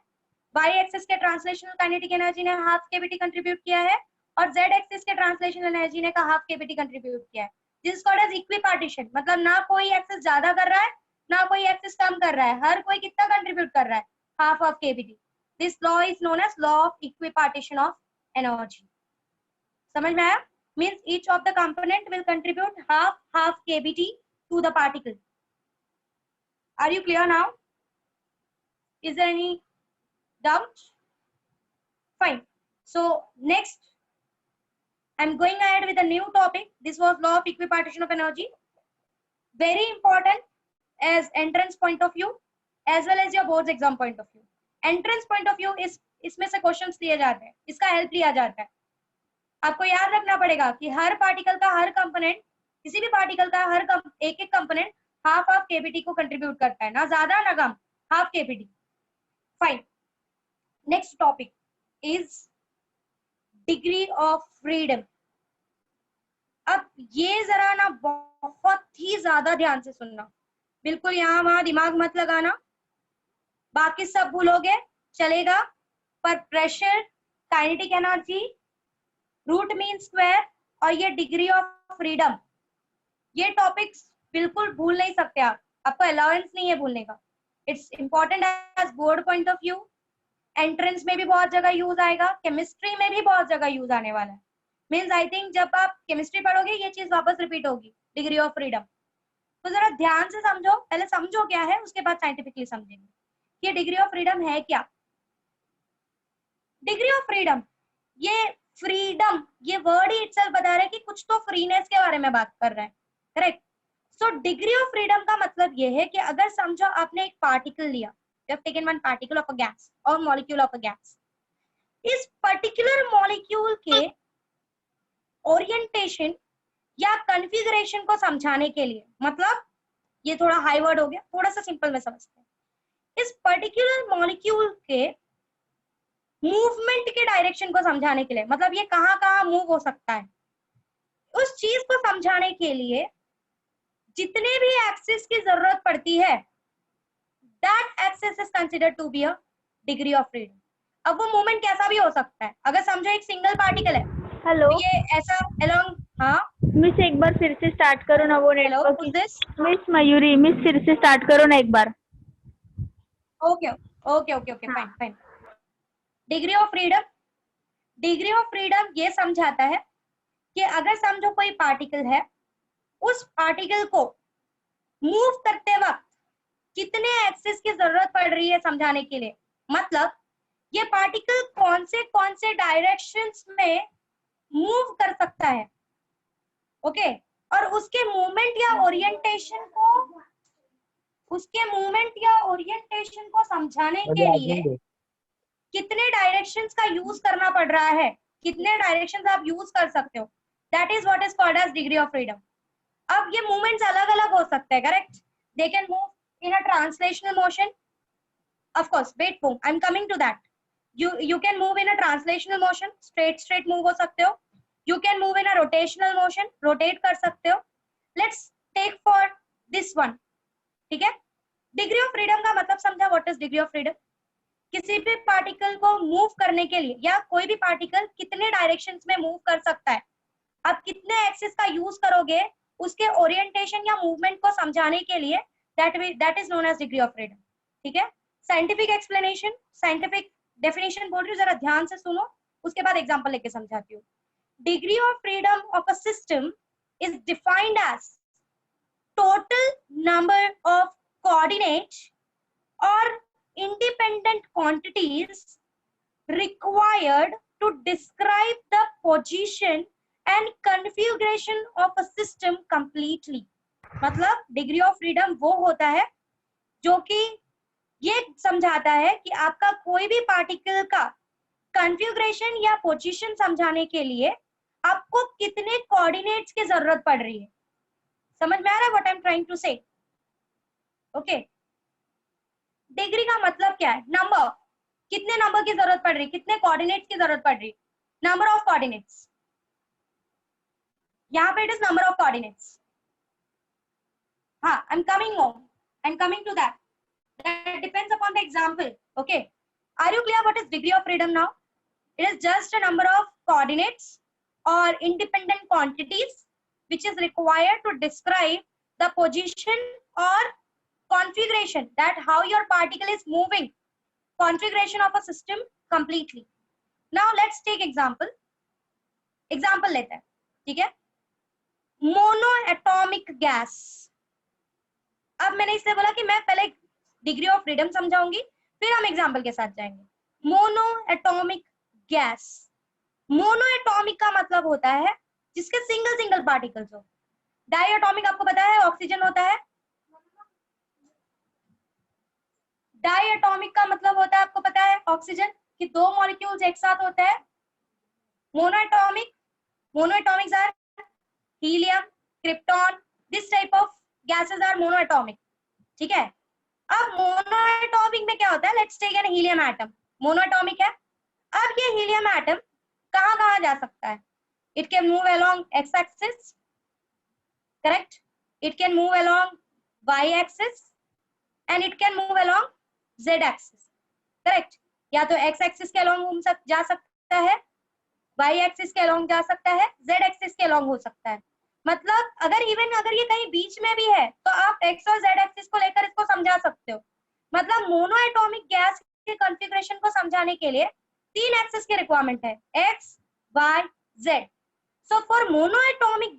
y एक्सिस के ट्रांसलेशनल काइनेटिक एनर्जी ने हाफ kBT कंट्रीब्यूट किया है, और z एक्सिस के ट्रांसलेशनल एनर्जी ने का हाफ kBT कंट्रीब्यूट किया है. This is called as equipartition. मतलब ना कोई एक्सिस ज्यादा कर रहा है ना कोई एक्सिस कम कर रहा है, हर कोई कितना कंट्रीब्यूट कर रहा है, half of kBT. This law is known as law of equipartition of energy. समझ में आया? Means each of the component will contribute half kBT to the particle. Are you clear now? Is there any doubt? Fine. So next I'm going ahead with a new topic. This was law of equipartition of energy. Very important as entrance point of view as well as your board's exam point of view. Entrance point of view is इसमें से questions लिए जाते हैं, इसका help लिया जाता है. आपको याद रखना पड़ेगा कि हर पार्टिकल का हर कंपोनेंट, किसी भी पार्टिकल का हर एक कंपोनेंट हाफ ऑफ kBT को कंट्रीब्यूट करता है, ना ज्यादा ना कम, half kBT. Fine. Next topic is degree of freedom. अब ये जरा ना बहुत ही ज्यादा ध्यान से सुनना, बिल्कुल यहाँ वहां दिमाग मत लगाना, बाकी सब भूलोगे चलेगा, पर pressure, kinetic energy, root mean square और ये डिग्री ऑफ फ्रीडम, ये टॉपिक्स बिल्कुल भूल नहीं सकते आप, आपको अलाउंस नहीं है भूलने का. It's important as board point of view, entrance में भी बहुत जगह यूज आएगा, केमिस्ट्री में भी बहुत जगह यूज आने वाला है. मींस आई थिंक जब आप केमिस्ट्री पढ़ोगे ये चीज वापस रिपीट होगी, डिग्री ऑफ फ्रीडम. तो जरा ध्यान से समझो, पहले समझो क्या है, उसके बाद साइंटिफिकली समझेंगे कि डिग्री ऑफ फ्रीडम है क्या. डिग्री ऑफ फ्रीडम, ये फ्रीडम, ये वर्ड ही इटसेल्फ बता रहा है कि कुछ तो फ्रीनेस के बारे में बात कर रहा है. Correct. So degree of freedom का मतलब ये है कि अगर समझो आपने एक पार्टिकल लिया, you have taken one particle of a gas or molecule of a gas. इस पर्टिकुलर मॉलिक्यूल के ओरिएंटेशन या कॉन्फ़िगरेशन को समझाने के लिए, मतलब ये थोड़ा हाई वर्ड हो गया, थोड़ा सा सिंपल में समझते हैं. इस पर्टिकुलर मॉलिक्यूल के मूवमेंट के डायरेक्शन को समझाने के लिए, मतलब ये कहाँ मूव हो सकता है, उस चीज को समझाने के लिए जितने भी एक्सिस की जरूरत पड़ती है, that axis is considered to be a degree of freedom. अब वो मूवमेंट कैसा भी हो सकता है, अगर समझो एक सिंगल पार्टिकल है, हेलो तो ये ऐसा अलोंग. हाँ मिस, एक बार फिर से स्टार्ट करो ना वो hello, network. Miss Mayuri, miss फिर से स्टार्ट करो ना एक बार. Okay okay okay okay fine fine. Degree of freedom, degree of freedom ये समझाता है कि अगर समझो कोई पार्टिकल है, उस पार्टिकल को मूव करते वक्त कितने एक्सिस की जरूरत पड़ रही है समझाने के लिए. मतलब ये पार्टिकल कौन से डायरेक्शंस में मूव कर सकता है. ओके और उसके मूवमेंट या ओरिएंटेशन को समझाने के लिए कितने डायरेक्शंस का यूज करना पड़ रहा है, कितने डायरेक्शंस आप यूज कर सकते हो, that is what is called as degree of freedom. अब ये मूवमेंट्स अलग अलग हो सकते हैं, correct? They can move in a translational motion, of course, wait move, I am coming to that. you can move in a translational motion, straight move हो सकते हो, you can move in a rotational motion, rotate कर सकते हो। let's take for this one, ठीक है? Degree of freedom का मतलब समझा, what is degree of freedom? किसी भी पार्टिकल को मूव करने के लिए, या कोई भी पार्टिकल कितने डायरेक्शंस में मूव कर सकता है, आप कितने एक्सिस का यूज करोगे, उसके ओरिएंटेशन या मूवमेंट को समझाने के लिए, that is known as degree of freedom, ठीक है? साइंटिफिक एक्सप्लेनेशन, साइंटिफिक डेफिनेशन बोल रही हूँ, जरा ध्यान से सुनो, उसके बाद एग्जांपल लेके समझाती हूँ। Degree of freedom of a system is defined as total number of coordinates और independent quantities required to describe the position and configuration of a system completely। मतलब डिग्री ऑफ फ्रीडम वो होता है जो कि ये समझाता है कि आपका कोई भी पार्टिकल का कॉन्फ़िगरेशन या पोजीशन समझाने के लिए आपको कितने कोऑर्डिनेट्स की जरूरत पड़ रही है। समझ में आ रहा है what I am trying to say? Okay, degree का मतलब क्या है? नंबर, कितने नंबर की जरूरत पड़ रही, कितने कोऑर्डिनेट्स की जरूरत पड़ रही, नंबर ऑफ कोऑर्डिनेट्स। यहाँ पे it is number of coordinates. हाँ, I am coming to that. That depends upon the example. Okay, are you clear what is degree of freedom now? It is just a number of coordinates or independent quantities which is required to describe the position or configuration, that how your particle is moving, configuration of a system completely. Now let's take example लेते हैं, ठीक है? Monoatomic gas. अब मैंने इसलिए बोला कि मैं पहले डिग्री ऑफ फ्रीडम समझाऊंगी, फिर हम एग्जाम्पल के साथ जाएंगे। मोनोएटॉमिक गैस, मोनोएटॉमिक का मतलब होता है जिसके सिंगल पार्टिकल्स हो। डाइएटॉमिक आपको पता है ऑक्सीजन होता है, डाइएटॉमिक का मतलब होता है आपको पता है ऑक्सीजन, कि दो मॉलिक्यूल्स एक साथ होते हैं। Monoatomics are helium, krypton, this type of gases are monoatomic, ठीक है? अब मोनोएटॉमिक में क्या होता है? Let's take an helium atom, monoatomic है। अब ये हीलियम एटम कहाँ जा सकता है? It can move along X axis, correct? It can move along Y axis and it can move along Z axis, correct? या तो एक्स एक्सिस के अलोंग जा सकता है, वाई एक्सिस के अलोंग जा सकता है, जेड एक्सिस के अलोंग हो सकता है। मतलब अगर ये कहीं बीच में भी है तो आप एक्स और जेड एक्सिस को लेकर इसको समझा सकते हो। मतलब मोनोएटॉमिक गैस के कॉन्फ़िगरेशन को समझाने के लिए 3 एक्सिस की रिक्वायरमेंट है, X, Y, Z. So for monoatomic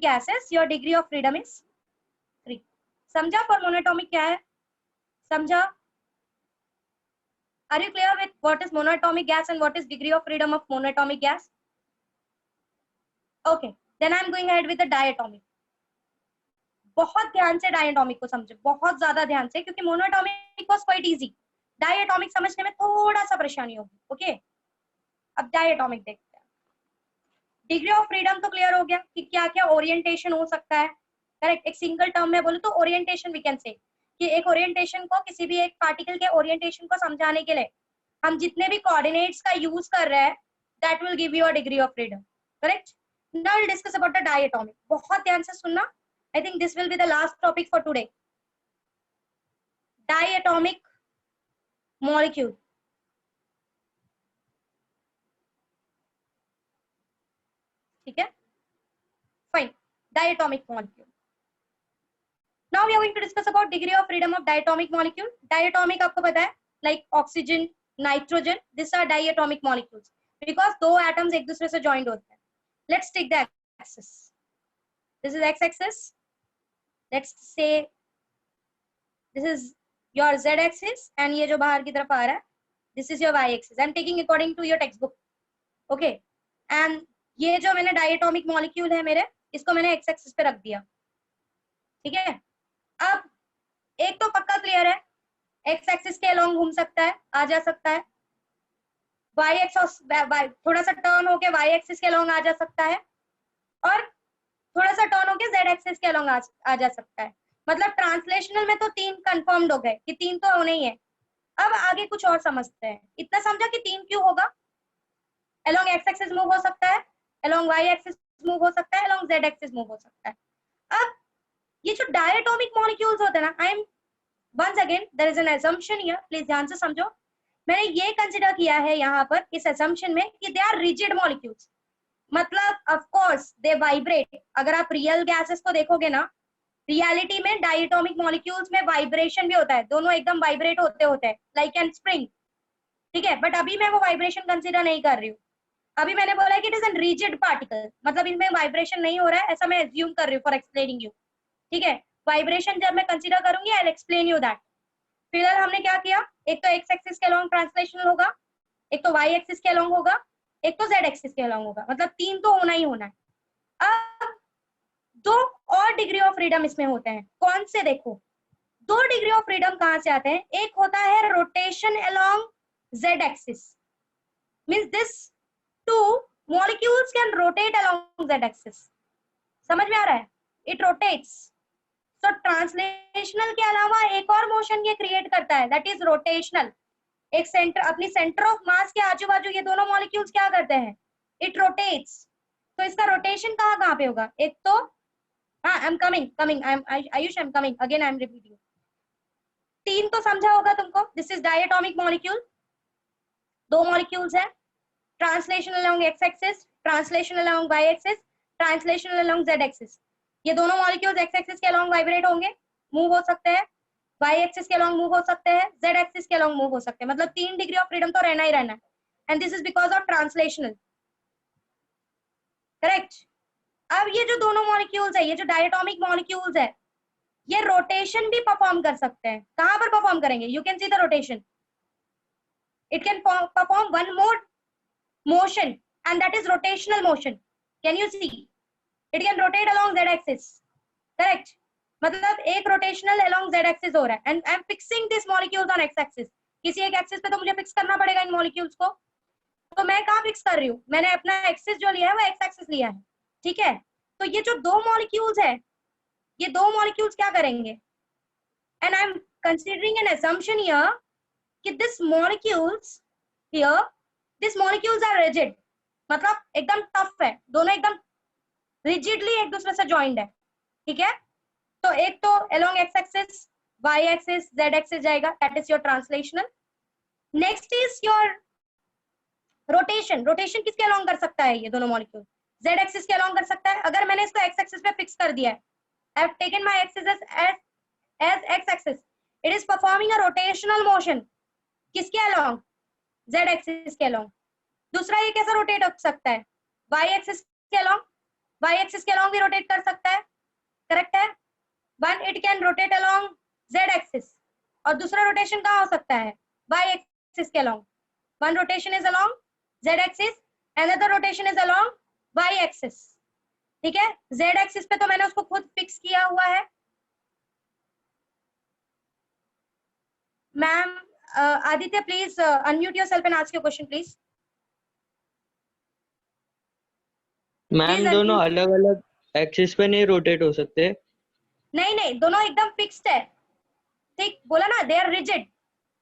gases your degree of freedom is 3। समझा फॉर मोनोएटॉमिक क्या है? समझा? Are you clear with what is monoatomic gas and what is degree of freedom of monoatomic gas? Okay, then I am going ahead with the diatomic. बहुत ध्यान से diatomic को समझो, बहुत ज्यादा ध्यान से, क्योंकि monoatomic was quite easy, diatomic समझने में थोड़ा सा परेशानी होगी। ओके, अब डायटोमिक देखते हैं। डिग्री ऑफ फ्रीडम तो क्लियर हो गया कि क्या क्या ओरिएंटेशन हो सकता है, करेक्ट? एक सिंगल टर्म में बोलूं तो ओरिएंटेशन वी कैन से, कि एक ओरिएंटेशन को, किसी भी एक पार्टिकल के ओरिएंटेशन को समझाने के लिए हम जितने भी कोऑर्डिनेट्स का यूज कर रहे हैं, that will give you a degree of freedom, correct? Now will discuss about the diatomic. बहुत ध्यान से सुनना, I think this will be the last topic for today. Diatomic molecule, ठीक है? Fine, diatomic molecule. Now we are going to discuss about degree of freedom of diatomic molecule. Diatomic आपको पता है, like oxygen, nitrogen, these are diatomic molecules because दो atoms एक दूसरे से joined होते हैं। Let's take the axis. This is x-axis. Let's say this is your z-axis and ये जो बाहर की तरफ आ रहा है, this is your y-axis. I'm taking according to your textbook. Okay, and ये जो मैंने डायटोमिक मॉलिक्यूल है मेरे, इसको मैंने एक्स एक्सिस पे रख दिया, ठीक है। अब एक तो पक्का क्लियर है, एक्स एक्सिस के अलोंग घूम सकता है, आ जा सकता है, वाई एक्स थोड़ा सा टर्न होके वाई एक्सिस के अलोंग आ जा सकता है, और थोड़ा सा टर्न होके जेड एक्सिस के अलोंग आ जा सकता है। मतलब ट्रांसलेशनल में तो 3 कंफर्म्ड हो गए कि 3 तो होने ही है। अब आगे कुछ और समझते हैं। इतना समझा कि 3 क्यों होगा, अलोंग एक्स एक्सिस मूव हो सकता है, अलोंग वाई एक्सिस मूव हो सकता है, अलोंग जेड एक्सिस मूव हो सकता है। अब ये जो डायटोमिक मॉलिक्यूल्स होते हैं ना, I am once again there is an assumption here, please ध्यान से समझो। मैंने ये कंसिडर किया है यहाँ पर इस असम्पशन में कि दे आर रिजिड मॉलिक्यूल्स, मतलब ऑफ कोर्स दे वाइब्रेट। अगर आप रियल गैसेस को देखोगे ना, रियलिटी में डायटोमिक मॉलिक्यूल्स में वाइब्रेशन भी होता है, दोनों एकदम वाइब्रेट होते हैं लाइक एन स्प्रिंग, ठीक है। बट अभी मैं वो वाइब्रेशन कंसीडर नहीं कर रही हूँ। अभी मैंने बोला है कि it is an rigid particle, मतलब इनमें वाइब्रेशन नहीं हो रहा है, ऐसा मैं एज्यूम कर रही हूँ फॉर एक्सप्लेनिंग यू, ठीक है। वाइब्रेशन जब मैं कंसीडर करूंगी आई विल एक्सप्लेन यू दैट। फिलहाल हमने क्या किया, एक तो एक्स एक्सिस के अलोंग ट्रांसलेशनल होगा, एक तो वाई एक्सिस के अलोंग होगा, एक तो जेड एक्सिस के अलोंग होगा, मतलब 3 तो होना ही होना है। अब 2 और डिग्री ऑफ फ्रीडम इसमें होते हैं, कौन से देखो, 2 डिग्री ऑफ फ्रीडम कहां से आते हैं। एक होता है rotation along Z axis, means this 2 molecules can rotate along z axis, समझ में आ रहा है, इट रोटेट्स। तो ट्रांसलेशनल के अलावा एक और मोशन ये क्रिएट करता है, दैट इज रोटेशनल। एक सेंटर, अपनी सेंटर ऑफ मास के आजू बाजू ये दोनों मॉलिक्यूल्स क्या करते हैं, इट रोटेट्स। तो इसका रोटेशन कहाँ कहाँ पे होगा, एक तो हाँ, I am coming Ayush, I am coming again, I am repeating. 3 तो समझा होगा तुमको, this is diatomic molecule, 2 molecules है, translational along X axis, translational along Y axis, translational along Z axis. ये दोनों मॉलिक्यूल्स एक्स एक्सिस के अलोंग वाइब्रेट होंगे, move हो सकते हैं, वाई एक्सिस के अलोंग मूव हो सकते हैं, जेड एक्सिस के अलोंग मूव हो सकते हैं, मतलब 3 डिग्री ऑफ फ्रीडम तो रहना ही रहना है। And this is because of translational, correct. अब ये जो दोनों मॉलिक्यूल्स है, ये जो डायटोमिक मॉलिक्यूल्स है, ये रोटेशन भी परफॉर्म कर सकते हैं। कहां पर परफॉर्म करेंगे, you can see the rotation, it can perform one more motion, and that is rotational motion. Can you see, it can rotate along z axis, correct। मतलब एक rotational along z axis हो रहा है, and I am fixing these molecules on x axis। किसी एक axis पे तो मुझे फिक्स करना पड़ेगा इन मॉलिक्यूल्स को, तो मैं कहाँ फिक्स कर रही हूँ, मैंने अपना एक्सिस जो लिया है वो एक्स एक्सिस लिया है, ठीक है। तो ये जो 2 मॉलिक्यूल्स है, ये 2 मॉलिक्यूल्स क्या करेंगे, and I am considering an assumption here कि this molecules here, this molecules are rigid, मतलब एकदम टफ है, दोनों एकदम रिजिडली एक दूसरे से जॉइंड है, ठीक है। तो एक तो along X axis, Y axis, Z axis जाएगा, that is your translational. Next is your rotation. Rotation किसके अलोंग कर सकता है, ये दोनों मॉलिक्यूल जेड एक्सिस के अलोंग कर सकता है। अगर मैंने इसको एक्स एक्सिस पे फिक्स कर दिया है, I have taken my axis as X axis, it is performing a rotational motion, किसके अलोंग, जेड एक्सिस के अलोंग। दूसरा ये कैसा रोटेट हो सकता है, वाई एक्सिस के अलोंग, वाई एक्सिस के अलोंग भी रोटेट कर सकता है, करेक्ट है। One it can rotate along Z axis, और दूसरा रोटेशन कहाँ हो सकता है, वाई एक्सिस के along. One rotation is along Z axis, another rotation is along Y axis, ठीक है। जेड एक्सिस पे तो मैंने उसको खुद फिक्स किया हुआ है। Ma'am Aditya please unmute yourself and ask your question please. Ma'am दोनों अलग अलग एक्सिस पे नहीं रोटेट हो सकते, नहीं नहीं, दोनों एकदम फिक्स्ड है, ठीक बोला ना, दे आर रिजिड।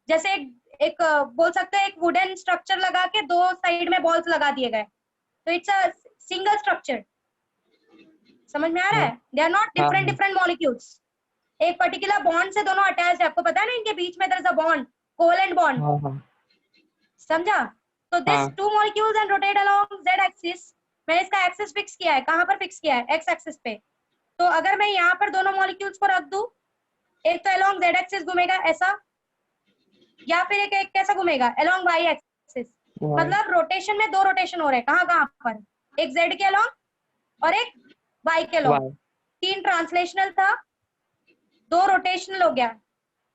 जैसे एक बोल सकते हैं, एक वुडन स्ट्रक्चर लगा के 2 साइड में बॉल्स लगा दिए गए, तो इट्स अ सिंगल स्ट्रक्चर, समझ में आ रहा है। They are not different different molecules, एक पर्टिकुलर बॉन्ड से दोनों अटैच्ड है, आपको पता है ना, इनके बीच में there is a bond, covalent bond, समझा। तो this 2 molecules and rotate along Z axis. मैंने इसका एक्सिस फिक्स किया है, कहां पर फिक्स किया है, एक्स एक्सिस पे। तो अगर मैं यहाँ पर दोनों मॉलिक्यूल्स को रख दूं, एक तो अलोंग जेड एक्सिस घूमेगा ऐसा, या फिर एक कैसा घूमेगा, अलोंग वाई एक्सिस। मतलब रोटेशन में 2 रोटेशन हो रहे हैं, कहाँ कहाँ पर, एक जेड के अलोंग और एक वाई के अलोंग। 3 ट्रांसलेशनल था, 2 रोटेशनल हो गया,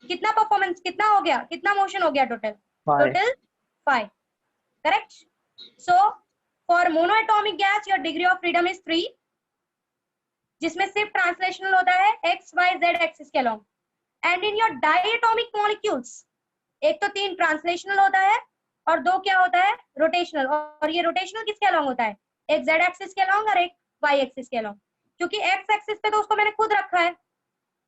कितना परफॉर्मेंस, कितना हो गया, कितना मोशन हो गया total, 5, correct. So for monoatomic gas your degree of freedom is 3, जिसमें सिर्फ ट्रांसलेशनल होता है एक्स वाई जेड एक्सिस के along. And in your diatomic molecules एक तो 3 ट्रांसलेशनल होता है और 2 क्या होता है रोटेशनल। और ये रोटेशनल किसके अलोंग होता है, एक जेड एक्सिस के अलोंग और एक वाई एक्सिस के अलोंग। क्योंकि एक्स एक्सिस पे तो उसको मैंने खुद रखा है,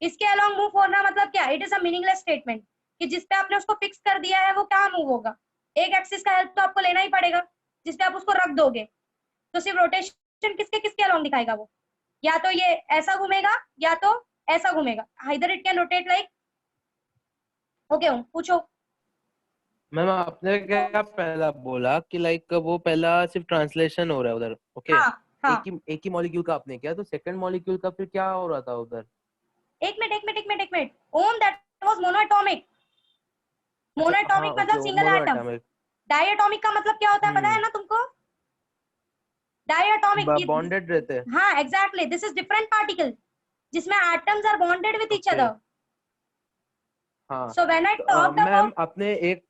इसके अलोंग मूव होना मतलब क्या, it is a meaningless statement कि जिस पे आपने उसको फिक्स कर दिया है वो कहाँ मूव होगा। एक एक्सिस का हेल्प तो आपको लेना ही पड़ेगा, जिस पे आप उसको रख दोगे तो सिर्फ रोटेशन किसके किसके अलोंग दिखाएगा वो, या तो ये ऐसा घूमेगा या तो ऐसा घूमेगा, either it can rotate like. Okay पूछो। मैम आपने क्या पहला बोला कि लाइक वो पहला सिर्फ ट्रांसलेशन हो रहा है उधर, ओके हाँ हाँ एक ही मॉलिक्यूल का आपने किया, तो सेकंड मॉलिक्यूल का फिर क्या हो रहा था उधर? एक minute um that was monoatomic. अच्छा हाँ मोनोएटॉमिक ओके, मतलब वो सिंगल एटम। मोनोएटॉमिक। डायटोमिक का मतलब क्या होता है पता है ना तुमको, डायटोमिक। बॉन्डेड रहते हैं। हाँ exactly, this is different particle जिसमें atoms are bonded with each Okay. Other. हाँ so when I talked ma'am about, आपने एक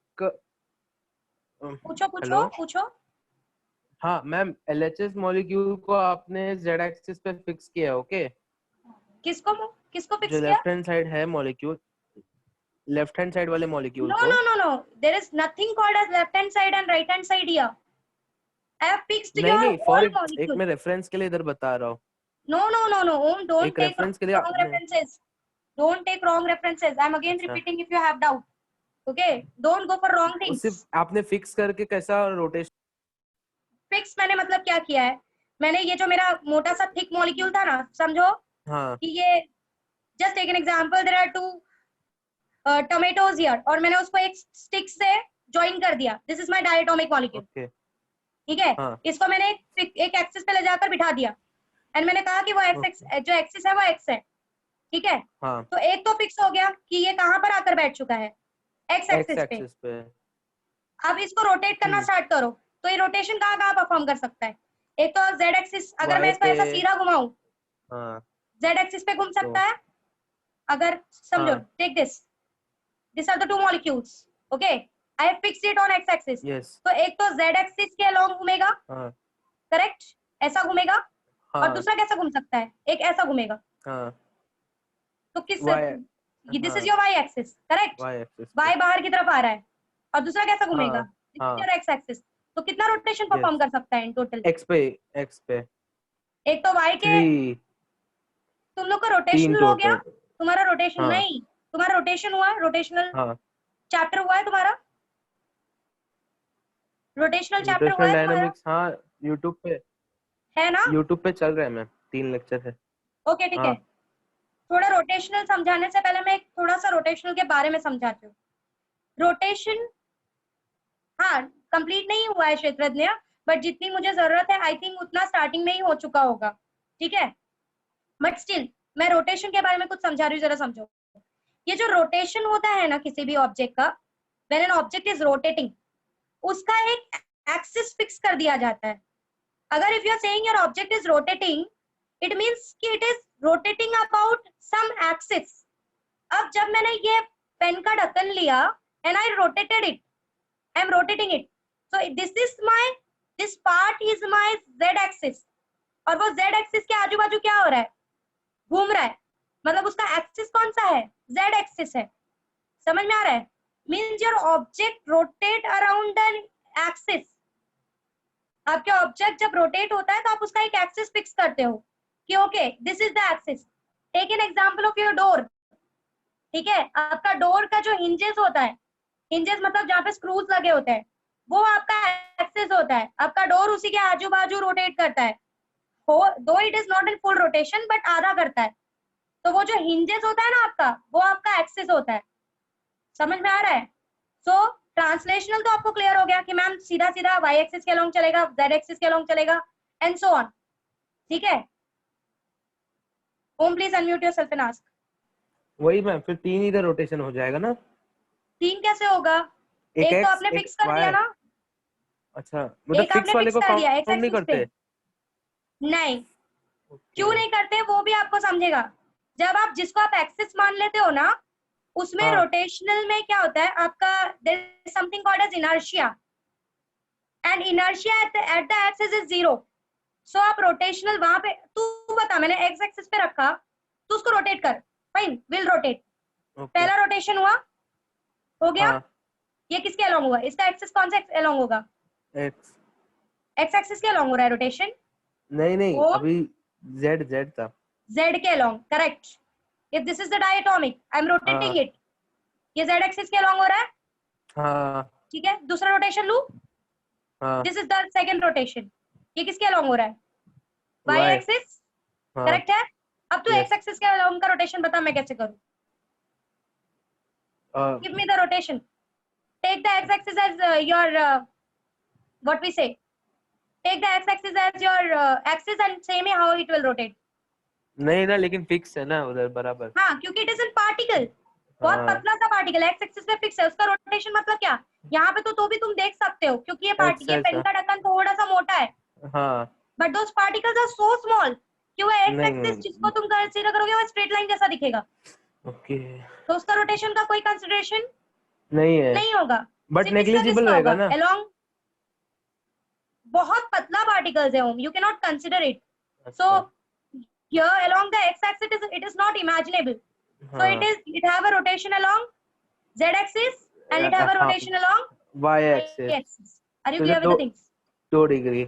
पूछो पूछो हेलो, पूछो। हाँ मैम LHS मॉलिक्यूल को आपने Z एक्सिस पे फिक्स किया है, ओके? किसको किसको जो फिक्स किया? लेफ्ट हैंड साइड है मॉलिक्यूल, लेफ्ट हैंड साइड वाले मॉलिक्यूल No, को। no, no, no. There is nothing called as left hand side and right hand side here. I have fixed नहीं your नहीं, for whole एक molecule. मैं reference के लिए इधर बता रहा हूँ। No, no, no, no. Om, don't एक take रेफरेंस के लिए wrong आपने, references. Don't take wrong references. I'm again अच्छा repeating if you have doubt. Okay? Don't go for wrong वो things. सिर्फ आपने फिक्स करके कैसा रोटेशन? Fix मैंने मतलब क्या किया है? मैंने ये जो मेरा मोटा सा thick molecule था ना, समझो हाँ कि ये just take an example. There are two tomatoes here और मैंने उसको एक stick से join कर दिया. This is my diatomic molecule. Okay ठीक है, हाँ इसको मैंने एक एक्सिस पे ले जाकर बिठा दिया एंड मैंने कहा कि वो एक्स जो एक्सिस है वो एक्स है। ठीक है, हाँ तो एक तो फिक्स हो गया कि ये कहां पर आकर बैठ चुका है, एक्स एक्स एक्सिस पे। एक्सिस पे। अब इसको रोटेट करना स्टार्ट करो तो ये रोटेशन कहाँ कहाँ परफॉर्म कर सकता है। एक तो जेड एक्सिस, अगर मैं वाई इसको पे। ऐसा सीधा घुमाऊं हाँ जेड एक्सिस पे घूम तो सकता है। अगर समझो, हाँ take this are the two molecules, okay I have fixed it on X axis. Yes तो एक तो जेड एक्सिस के अलोंग घूमेगा, हाँ करेक्ट, ऐसा घूमेगा। और हाँ दूसरा कैसा घूम सकता है, एक ऐसा घूमेगा। हाँ तो किस, वाई, दिस इज हाँ your Y axis, correct, Y axis पे। वाई बाहर की तरफ आ रहा है। और दूसरा कैसा घूमेगा, हाँ दिस इज हाँ योर एक्स एक्सिस। तो कितना रोटेशन परफॉर्म यस, कर सकता है इन टोटल? एक्स पे, एक्स पे एक तो वाई के, 3, तुम लोग का 3 रोटेशनल हो गया, टोटल। तुम्हारा रोटेशन हाँ नहीं, तुम्हारा रोटेशन हुआ, रोटेशनल हाँ चैप्टर हुआ है तुम्हारा, रोटेशनल चैप्टर हुआ रोटेशनल है तुम्हारा, डायनामिक्स, हाँ यूट्यूब है ना? पे चल रहा है मैम, 3 लेक्चर है। ओके ठीक है। हाँ थोड़ा रोटेशनल समझाने से पहले मैं थोड़ा सा रोटेशनल के बारे में समझाती हूँ। रोटेशन हाँ कंप्लीट नहीं हुआ है क्षेत्रज्ञ, बट जितनी मुझे जरूरत है आई थिंक उतना स्टार्टिंग में ही हो चुका होगा। ठीक है, बट स्टिल मैं रोटेशन के बारे में कुछ समझा रही हूँ, जरा समझो। ये जो रोटेशन होता है ना किसी भी ऑब्जेक्ट का, when an object is rotating, उसका एक एक्सिस फिक्स कर दिया जाता है। अगर if you are saying your object is rotating, it means कि it is rotating about some axis. अब जब मैंने ये पेन का ढक्कन लिया and I rotated it, I am rotating it. So this part is my z axis. और वो z axis के आजू बाजू क्या हो रहा है, घूम रहा है, मतलब उसका एक्सिस कौन सा है, z axis है। समझ में आ रहा है? Means your object rotate around the axis. आपके ऑब्जेक्ट जब रोटेट होता है तो आप उसका एक एक्सिस फिक्स करते हो कि okay this is the axis. Take an example of your door. ठीक है, आपका डोर का जो हिंजेस होता है, हिंजेस मतलब जहाँ पे स्क्रूज लगे होते हैं, वो आपका एक्सिस होता है। आपका डोर उसी के आजू बाजू रोटेट करता है, दो it is not in full rotation but आधा करता है। तो वो जो हिंजेस होता है ना आपका, वो आपका एक्सिस होता है। समझ में आ रहा है? सो ट्रांसलेशनल तो आपको क्लियर हो गया कि मैम सीधा सीधा वाई एक्सिस के अलोंग चलेगा, जेड एक्सिस के अलोंग चलेगा एंड सो ऑन। ठीक है, Om please unmute yourself and ask. वही मैम, फिर 3 इधर रोटेशन हो जाएगा ना? 3 कैसे होगा? एक तो एक्स आपने एक फिक्स कर दिया वाई। ना, अच्छा मतलब एक फिक्स आपने वाले फिक्स को कर दिया एक्स काउंट नहीं एक्सिस पे। करते? नहीं, क्यों Okay. नहीं करते वो भी आपको समझेगा। जब आप जिसको आप एक्सिस मान लेते हो ना, उसमें हाँ रोटेशनल में क्या होता है आपका, there is something called as inertia. and inertia at the axis is 0. So आप rotational वहां पे तू बता, मैंने x axis पे रखा, तू उसको रोटेट कर, फाइन, विल रोटेट. पहला रोटेशन हुआ, हो गया. हाँ. ये किसके अलोंग हुआ? इसका एक्सिस कौन सा अलोंग होगा? X. एक्स एक्सिस के अलोंग हो रहा है रोटेशन. नहीं वो अभी Z था. z के along, correct. If this is the diatomic, I am rotating it. ये z एक्सिस के अलोंग हो रहा है. हाँ. ठीक है, दूसरा रोटेशन लू. हाँ. This is the second rotation. ये किसके अलोंग हो रहा है? y Y. एक्सिस, हाँ. करेक्ट है. अब तू Yes. x एक्सिस के अलोंग का रोटेशन बता, मैं कैसे करूं? Give me the rotation. Take the x axis as your what we say. Take the x axis as your axis and say me how it will rotate. नहीं ना, लेकिन fix है ना उधर बराबर. हाँ, क्योंकि इट इज इन पार्टिकल. बहुत हाँ. पतला सा पार्टिकल एक्स एक्सिस पे फिक्स है. उसका रोटेशन मतलब क्या? यहाँ पे तो भी तुम देख सकते हो, क्योंकि ये अच्छा, पेन का ढक्कन थोड़ा सा मोटा है. हाँ. But those particles are so small कि वो एक्स नहीं, एक्सिस नहीं. जिसको तुम कंसीडर करोगे वो स्ट्रेट लाइन जैसा दिखेगा. ओके. तो उसका रोटेशन का कोई कंसिडरेशन नहीं है. नहीं होगा. बट सिर्फ इसका नेग्लिजिबल किसका रहेगा होगा? ना. Along बहुत पतला पार्टिकल्स है ओम, you cannot consider it. So here along the x-axis it is not imaginable. So it have a rotation along z-axis and it have a rotation along Y axis. y-axis. Are you So clear with the things? 2 degree.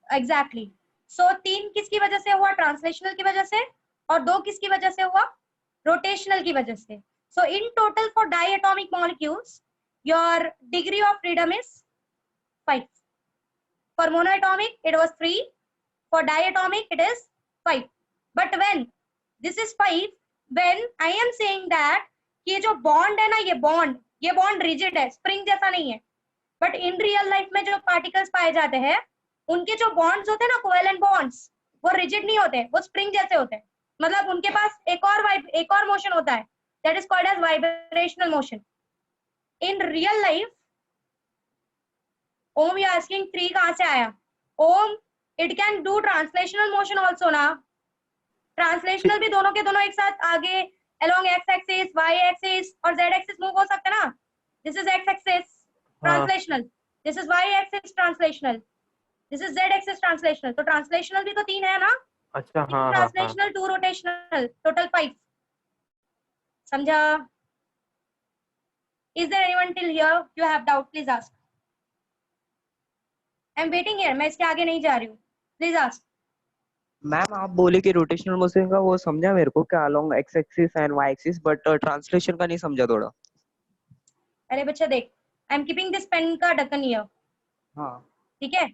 Exactly. So 3 किसकी वजह से हुआ? Translational की वजह से. और 2 किसकी वजह से हुआ? रोटेशनल की वजह से. So in total for diatomic molecules, your degree of freedom is 5. For monoatomic, it was 3. For diatomic, it is 5. But when this is 5, when I am saying that ये जो bond है ना, ये bond rigid है, spring जैसा नहीं है. But in real life में जो particles पाए जाते हैं, उनके जो bonds होते हैं ना, covalent bonds, वो rigid नहीं होते, वो spring जैसे होते हैं. मतलब उनके पास एक और motion होता है. That is called as vibrational motion. In real life, Om, you are asking 3 कहाँ से आया? Om, it can do translational motion also ना. Translational भी दोनों के दोनों एक साथ आगे along x-axis, y-axis और z-axis move हो सकते ना. This is x-axis translational. This is y-axis translational. This is z-axis translational. तो translational भी तो 3 है ना. अच्छा. हाँ. Translational, 2 rotational, total 5. समझा? Is there anyone till here? You have doubt? Please ask. I'm waiting here. मैं इसके आगे नहीं जा रही हूँ. Please ask. मैम आप बोले कि रोटेशनल मोशन का वो समझा मेरे को क्या along X axis and Y axis, but translation का नहीं समझा थोड़ा. अरे बच्चा देख, I'm keeping this pen का ढक्कन here. हाँ. ठीक है?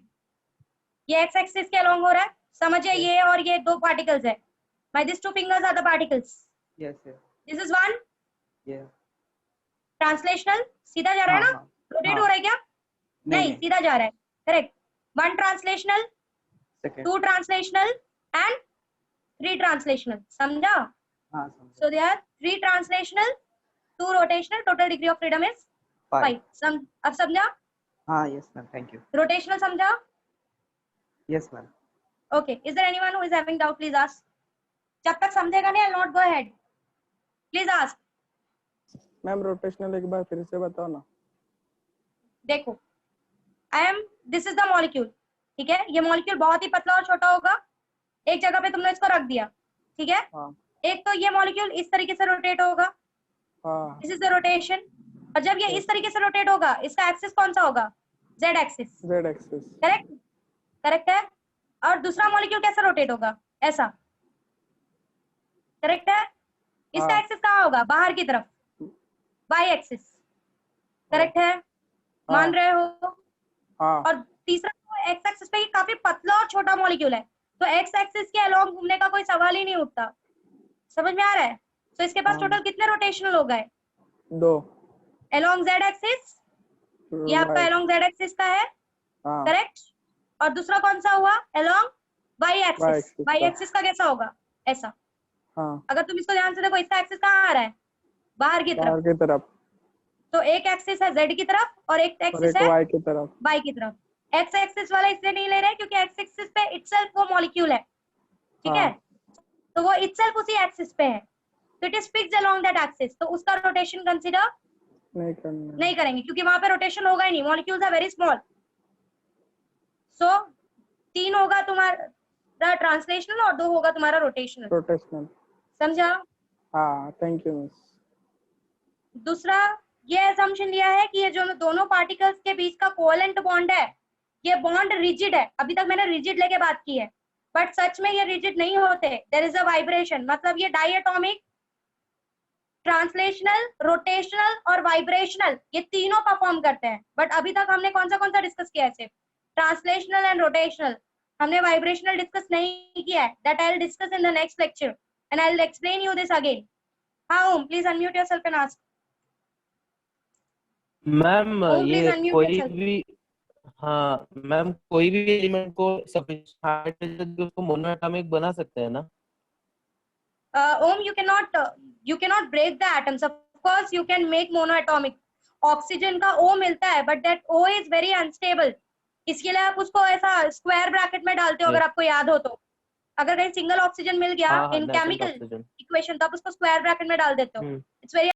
ये x axis के along हो रहा है. समझिए ये और ये 2 particles है. My these 2 fingers are the particles. Yes, yes. This is one. Yeah. Translational. सीधा जा रहा है ना? Rotate हो रहा है क्या? नहीं, सीधा जा रहा है. Correct. 1 translational, Second. 2 translational and 3 translational. समझा? हाँ समझा. So there are 3 translational, 2 rotational. Total degree of freedom is 5. अब समझा? हाँ. Yes ma'am. Thank you. Rotational समझा? Yes ma'am. Okay. Is there anyone who is having doubt? Please ask. जब तक समझेगा नहीं, I'll not go ahead. Please ask. Ma'am rotational एक बार फिर से बताओ ना. देखो, this is the molecule. ठीक है? ये molecule बहुत ही पतला और छोटा होगा. एक जगह पे तुमने इसको रख दिया. ठीक है? हाँ. एक तो ये molecule इस तरीके से रोटेट होगा. हाँ. This is the rotation. और जब ये इस तरीके से रोटेट होगा, इसका एक्सिस कौन सा होगा? Z axis. Z axis. Correct? Correct है. और दूसरा मॉलिक्यूल कैसा रोटेट होगा? ऐसा. करेक्ट है? इसका हाँ. एक्सिस कहाँ होगा? बाहर की तरफ. Y axis. करेक्ट है? मान रहे हो? हाँ. और तीसरा तो x एक्सिस पे काफी पतला और छोटा मॉलिक्यूल है, तो x एक्सिस के अलोंग घूमने का कोई सवाल ही नहीं उठता. समझ में आ रहा है? तो इसके पास टोटल कितने रोटेशनल हो गए? 2. Along z axis. ये आपका अलोंग z एक्सिस का है. हाँ. करेक्ट. और दूसरा कौन सा हुआ? Along y axis. Y-axis y का. एक्सिस का कैसा होगा? ऐसा. हाँ. अगर तुम इसको ध्यान से देखो, इसका एक्सिस कहाँ आ रहा है? बाहर की बाहर तरफ. की तरफ तो एक एक्सिस है z की तरफ और एक और एक्सिस एक है Y की तरफ. y की तरफ. x एक्सिस वाला इसलिए नहीं ले रहे क्योंकि x एक्सिस पे इटसेल्फ वो मॉलिक्यूल है. ठीक है? तो वो इटसेल्फ उसी एक्सिस पे है, तो it is fixed along that axis. तो उसका रोटेशन कंसीडर नहीं करना. नहीं करेंगे क्योंकि वहां पे रोटेशन होगा ही नहीं. Molecules are very small. So 3 होगा तुम्हारा ट्रांसलेशनल और 2 होगा तुम्हारा रोटेशनल। रोटेशनल। समझा? हाँ थैंक यू मिस। दूसरा ये असम्पशन लिया है कि ये जो दोनों पार्टिकल्स के बीच का कोवेलेंट बॉन्ड है, ये बॉन्ड रिजिड है। अभी तक मैंने रिजिड लेके बात की है, बट सच में ये रिजिड नहीं होते। देयर इज अ वाइब्रेशन, मतलब ये डायटोमिक, ट्रांसलेशनल, रोटेशनल और वाइब्रेशनल, ये तीनों परफॉर्म करते हैं। बट अभी तक हमने कौन सा डिस्कस किया है? सिर्फ ट्रांसलेशनल एंड रोटेशनल। हमने वाइब्रेशनल डिस्कस नहीं किया है। That I will discuss in the next lecture and I will explain you this again. हाँ Om, please unmute yourself and ask. Ma'am Om please ये अनम्यूट कोई योरसेल्फ। भी, हाँ मैम, कोई भी एलिमेंट को सफिशिएंट हाइड्रोजन उसको मोनोएटॉमिक बना सकते हैं ना? Om, you cannot break the atoms. Of course, you can make monoatomic. Oxygen का O मिलता है, but that O is very unstable. इसके लिए आप उसको ऐसा स्क्वायर ब्रैकेट में डालते हो, अगर आपको याद हो तो। अगर कहीं सिंगल ऑक्सीजन मिल गया हाँ हाँ, in natural chemical oxygen. Equation, तो आप उसको स्क्वायर ब्रैकेट में डाल देते हो। It's very